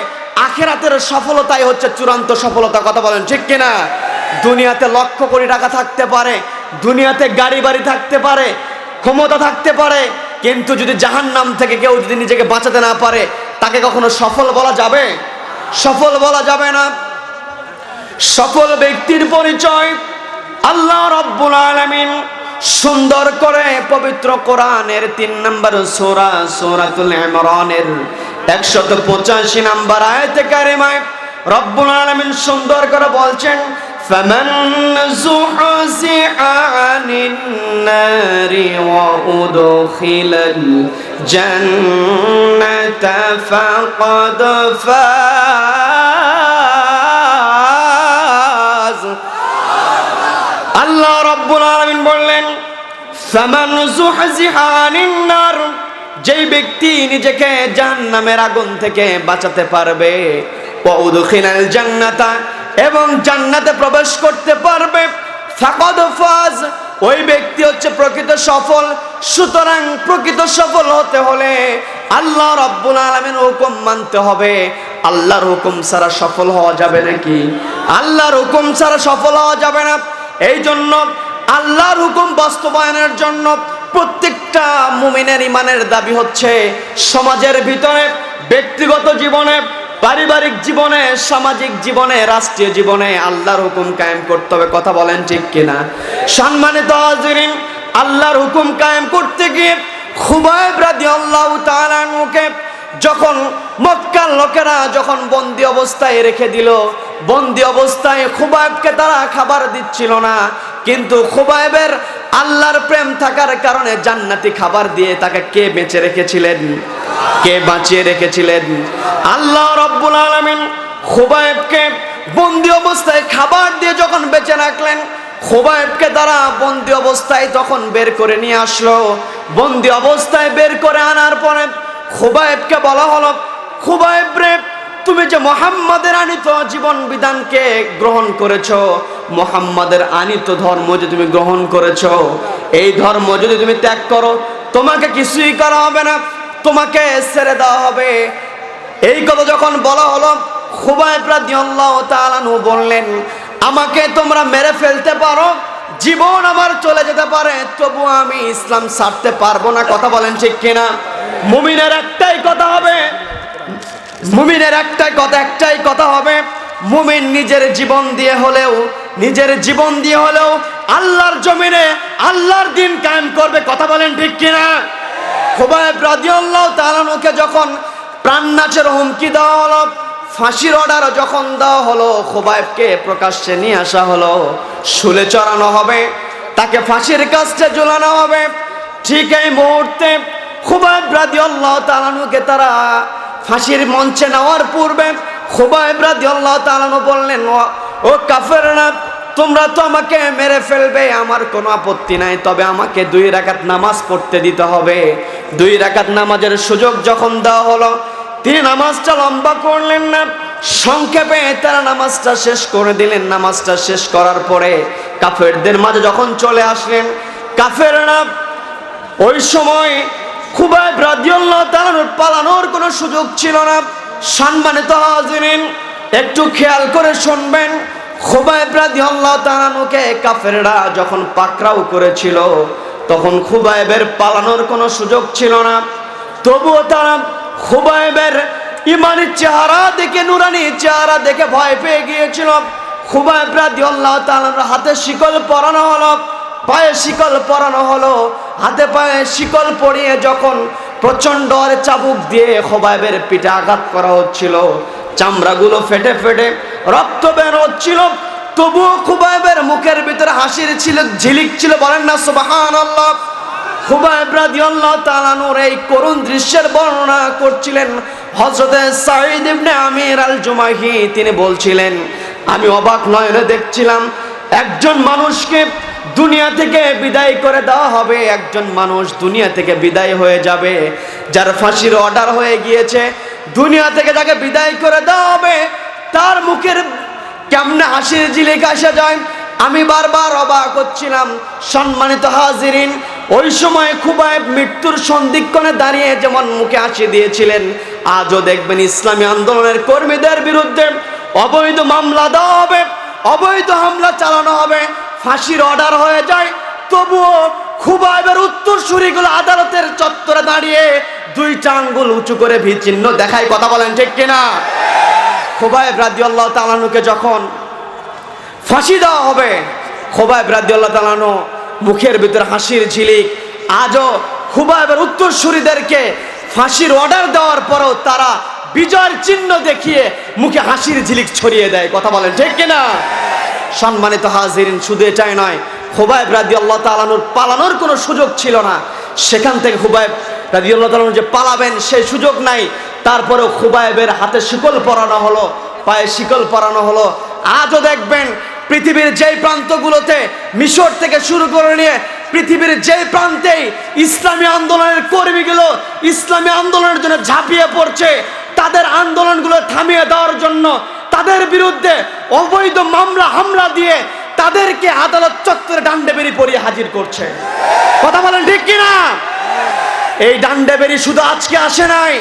আখিরাতের সফলতাই হচ্ছে চূড়ান্ত সফলতা। কথা বলেন, ঠিক কিনা? দুনিয়াতে লক্ষ কোটি টাকা থাকতে পারে, দুনিয়াতে গাড়ি বাড়ি থাকতে পারে, ক্ষমতা থাকতে পারে, কিন্তু যদি জাহান্নাম থেকে কেউ যদি নিজেকে বাঁচাতে না পারে, তাকে কখনো সফল বলা যাবে? সফল বলা যাবে না। সফল ব্যক্তির পরিচয় আল্লাহ রাব্বুল আলামিন সুন্দর করে পবিত্র কোরআনের 3 নম্বর সূরা সূরাতুল ইমরানের 185 নম্বর আয়াতে কারিমায় রব্বুল আলামিন সুন্দর করে বলছেন, ফামান যুহযিহা আনিন নারি ওয়া উদখিলাল জান্নাতা ফাকাদ ফাজ। আল্লাহ রাব্বুল আলামিন বললেন, ফামান যুহযিহা আনিন নার, যেই ব্যক্তি নিজেকে জাহান্নামের আগুন থেকে বাঁচাতে পারবে, ওয়া উদখিলাল জান্নাতা, এবং জান্নাতে প্রবেশ করতে পারবে, ফাকাদ ফাজ, ওই ব্যক্তি হচ্ছে প্রকৃত সফল। সুতরাং প্রকৃত সফল হতে হলে আল্লাহ রাব্বুল আলামিনের হুকুম মানতে হবে। আল্লাহর হুকুম ছাড়া সফল হওয়া যাবে নাকি? আল্লাহর হুকুম ছাড়া সফল হওয়া যাবে না। এই জন্য আল্লাহর হুকুম বাস্তবায়নের জন্য প্রত্যেকটা মুমিনের ইমানের দাবি হচ্ছে সমাজের ভিতরে, ব্যক্তিগত জীবনে, পারিবারিক জীবনে, সামাজিক জীবনে, রাষ্ট্রীয় জীবনে আল্লাহর হুকুম কায়েম করতে হবে। কথা বলেন, ঠিক কিনা? সম্মানিত হাজিরিন, আল্লাহর হুকুম কায়েম করতে গিয়ে খুবাইব রাদিয়াল্লাহু তাআলা আনহুকে যখন মক্কার লোকেরা যখন বন্দি অবস্থায় রেখে দিল, বন্দি অবস্থায় খুবাইবকে তারা খাবার দিচ্ছিল না, কিন্তু খুবাইবের আল্লাহর প্রেম থাকার কারণে জান্নাতি খাবার দিয়ে তাকে কে বেঁচে রেখেছিলেন? কে বাঁচিয়ে রেখেছিলেন? আল্লাহ রাব্বুল আলামিন খুবাইবকে বন্দি অবস্থায় খাবার দিয়ে যখন বেঁচে রাখলেন, খুবাইবকে তারা বন্দি অবস্থায় তখন বের করে নিয়ে আসলো। বন্দি অবস্থায় বের করে আনার পরে খুবাইবকে বলা হলো, খুবাইব রে, তুমি যে মুহাম্মাদের আনিত জীবন বিধানকে গ্রহণ করেছো, মুহাম্মাদের আনিত ধর্ম যে তুমি গ্রহণ করেছো, এই ধর্ম যদি তুমি ত্যাগ করো তোমাকে কিছুই করা হবে না, তোমাকে ছেড়ে দেওয়া হবে। এই কথা যখন বলা হলো, খুবাইব রাদিয়াল্লাহু তাআলা আনহু বললেন, আমাকে তোমরা মেরে ফেলতে পারো, জীবন আমার চলে যেতে পারে, তবু আমি ইসলাম ছাড়তে পারবো না। কথা বলেন ঠিক কিনা? মুমিনের একটাই কথা হবে, মুমিনের একটাই কথা হবে, মুমিন নিজের জীবন দিয়ে হলেও আল্লাহর জমিনে আল্লাহর দ্বীন কায়েম করবে। কথা বলেন ঠিক কিনা? খুবাইব রাদিয়াল্লাহু তাআলা আনহুকে যখন প্রাণনাশের হুমকি দেওয়া হলো, ফাঁসির অর্ডার যখন দেওয়া হলো, খুবাইবকে প্রকাশ্যে নিয়ে আসা হলো, শুলে চড়ানো হবে, তাকে ফাঁসির কাস্টে ঝুলানো হবে। ঠিক এই মুহূর্তে খুবাইব রাদিয়াল্লাহু তাআলা আনহুকে তারা ফাঁসির মঞ্চে নেওয়ার পূর্বে খুবাইব রাদিয়াল্লাহু তাআলা আনহু বললেন, ও কাফেররা, তোমরা তো আমাকে মেরে ফেলবে, আমার কোনো আপত্তি নাই, তবে আমাকে 2 রাকাত নামাজ পড়তে দিতে হবে। 2 রাকাত নামাজের সুযোগ যখন দেওয়া হলো, তিনি নামাজটা লম্বা করলেন না, সংক্ষেপে তারা নামাজটা শেষ করে দিলেন। নামাজটা শেষ করার পরে কাফেরদের মাঝে যখন চলে আসলেন, কাফেররা ওই সময় খুবাইব রাদিয়াল্লাহু তাআলা পালানোর কোনো সুযোগ ছিল না। সম্মানিত হাজিরিন, একটু খেয়াল করে শুনবেন, খুবাইব রাদিয়াল্লাহু তাআলা আনহুকে কাফেররা যখন পাকড়াও করেছিল, তখন খুবাইবের পালানোর কোনো সুযোগ ছিল না। তবুও তারা খুবাইবের ইমানি চেহারা দেখে, নুরানি চেহারা দেখে ভয় পেয়ে গিয়েছিল। খুবাইব রাদিয়াল্লাহু তাআলার হাতে শিকল পরানো হলো, পায়ে শিকল পরানো হলো। হাতে পায়ে শিকল পরিয়ে যখন প্রচন্ড চাবুক দিয়ে খুবাইবের পিঠে আঘাত করা হচ্ছিল, চামড়াগুলো ফেটে ফেটে রক্ত বের হচ্ছিল, তবুও খুবাইবের মুখের ভিতরে হাসির ঝিলিক ছিল। বলেন না সুবহানাল্লাহ। খুবাইব রাদিয়াল্লাহু তাআলা আনহুর এই করুণ দৃশ্যের বর্ণনা করছিলেন হযরত সাঈদ ইবনে আমির আল জুমাহি। তিনি বলছিলেন, আমি অবাক নয়নে দেখছিলাম, একজন মানুষকে দুনিয়া থেকে বিদায় করে দেওয়া হবে, একজন মানুষ দুনিয়া থেকে বিদায় হয়ে যাবে, যার ফাঁসির অর্ডার হয়ে গিয়েছে, দুনিয়া থেকে যাকে বিদায় করে দেওয়া হবে, তার মুখের কেমনে হাসির ঝিলিক আসে যায়, আমি বারবার অবাক হচ্ছিলাম। সম্মানিত হাজিরিন, ওই সময় খুবাইব মৃত্যুর সন্ধিক্ষণে দাঁড়িয়ে যেমন মুখে হাসি দিয়েছিলেন, আজও দেখবেন ইসলামী আন্দোলনের কর্মীদের বিরুদ্ধে অবৈধ মামলা দেওয়া হবে, অবৈধ হামলা চালানো হবে, ফাঁসির অর্ডার হয়ে যায়, তবুও খুবাইবের উত্তরসূরিগুলো আদালতের চত্বরে দাঁড়িয়ে 2টা আঙ্গুল উঁচু করে ভি চিহ্ন দেখায়। কথা বলেন ঠিক কিনা? খুবাইব রাদিয়াল্লাহু তাআলা আনহুকে যখন ফাঁসি দেওয়া হবে, খুবাইব রাদিয়াল্লাহু তাআলা আনহু মুখের ভিতরে হাসির ঝিলিক। আজও খুবাইবের উত্তরসূরিদেরকে ফাঁসির অর্ডার দেওয়ার পরেও তারা বিজয়ের চিহ্ন দেখিয়ে মুখে হাসির ঝিলিক ছড়িয়ে দেয়। কথা বলেন ঠিক কিনা? সম্মানিত হাজিরিন, শুধু এটাই নয়, খুবাইব রাদিয়াল্লাহু তাআলা আনহুর পালানোর কোনো সুযোগ ছিল না। সেখান থেকে খুবাইব রাদিয়াল্লাহু তাআলা আনহু যে পালাবেন সেই সুযোগ নাই। তারপরেও খুবাইবের হাতে শিকল পরানো হলো, পায়ে শিকল পরানো হলো। আজও দেখবেন পৃথিবীর যেই প্রান্তগুলোতে, মিশর থেকে শুরু করে নিয়ে পৃথিবীর যেই প্রান্তেই ইসলামী আন্দোলনের কর্মীগুলো ইসলামী আন্দোলনের জন্য ঝাঁপিয়ে পড়ছে, তাদের আন্দোলনগুলো থামিয়ে দেওয়ার জন্য, তাদের বিরুদ্ধে অবৈধ মামলা হামলা দিয়ে তাদেরকে আদালত চত্বরে ডান্ডেবেরি পরিয়ে হাজির করছে। কথা বলেন ঠিক কিনা? এই ডান্ডেবেরি শুধু আজকে আসে নাই।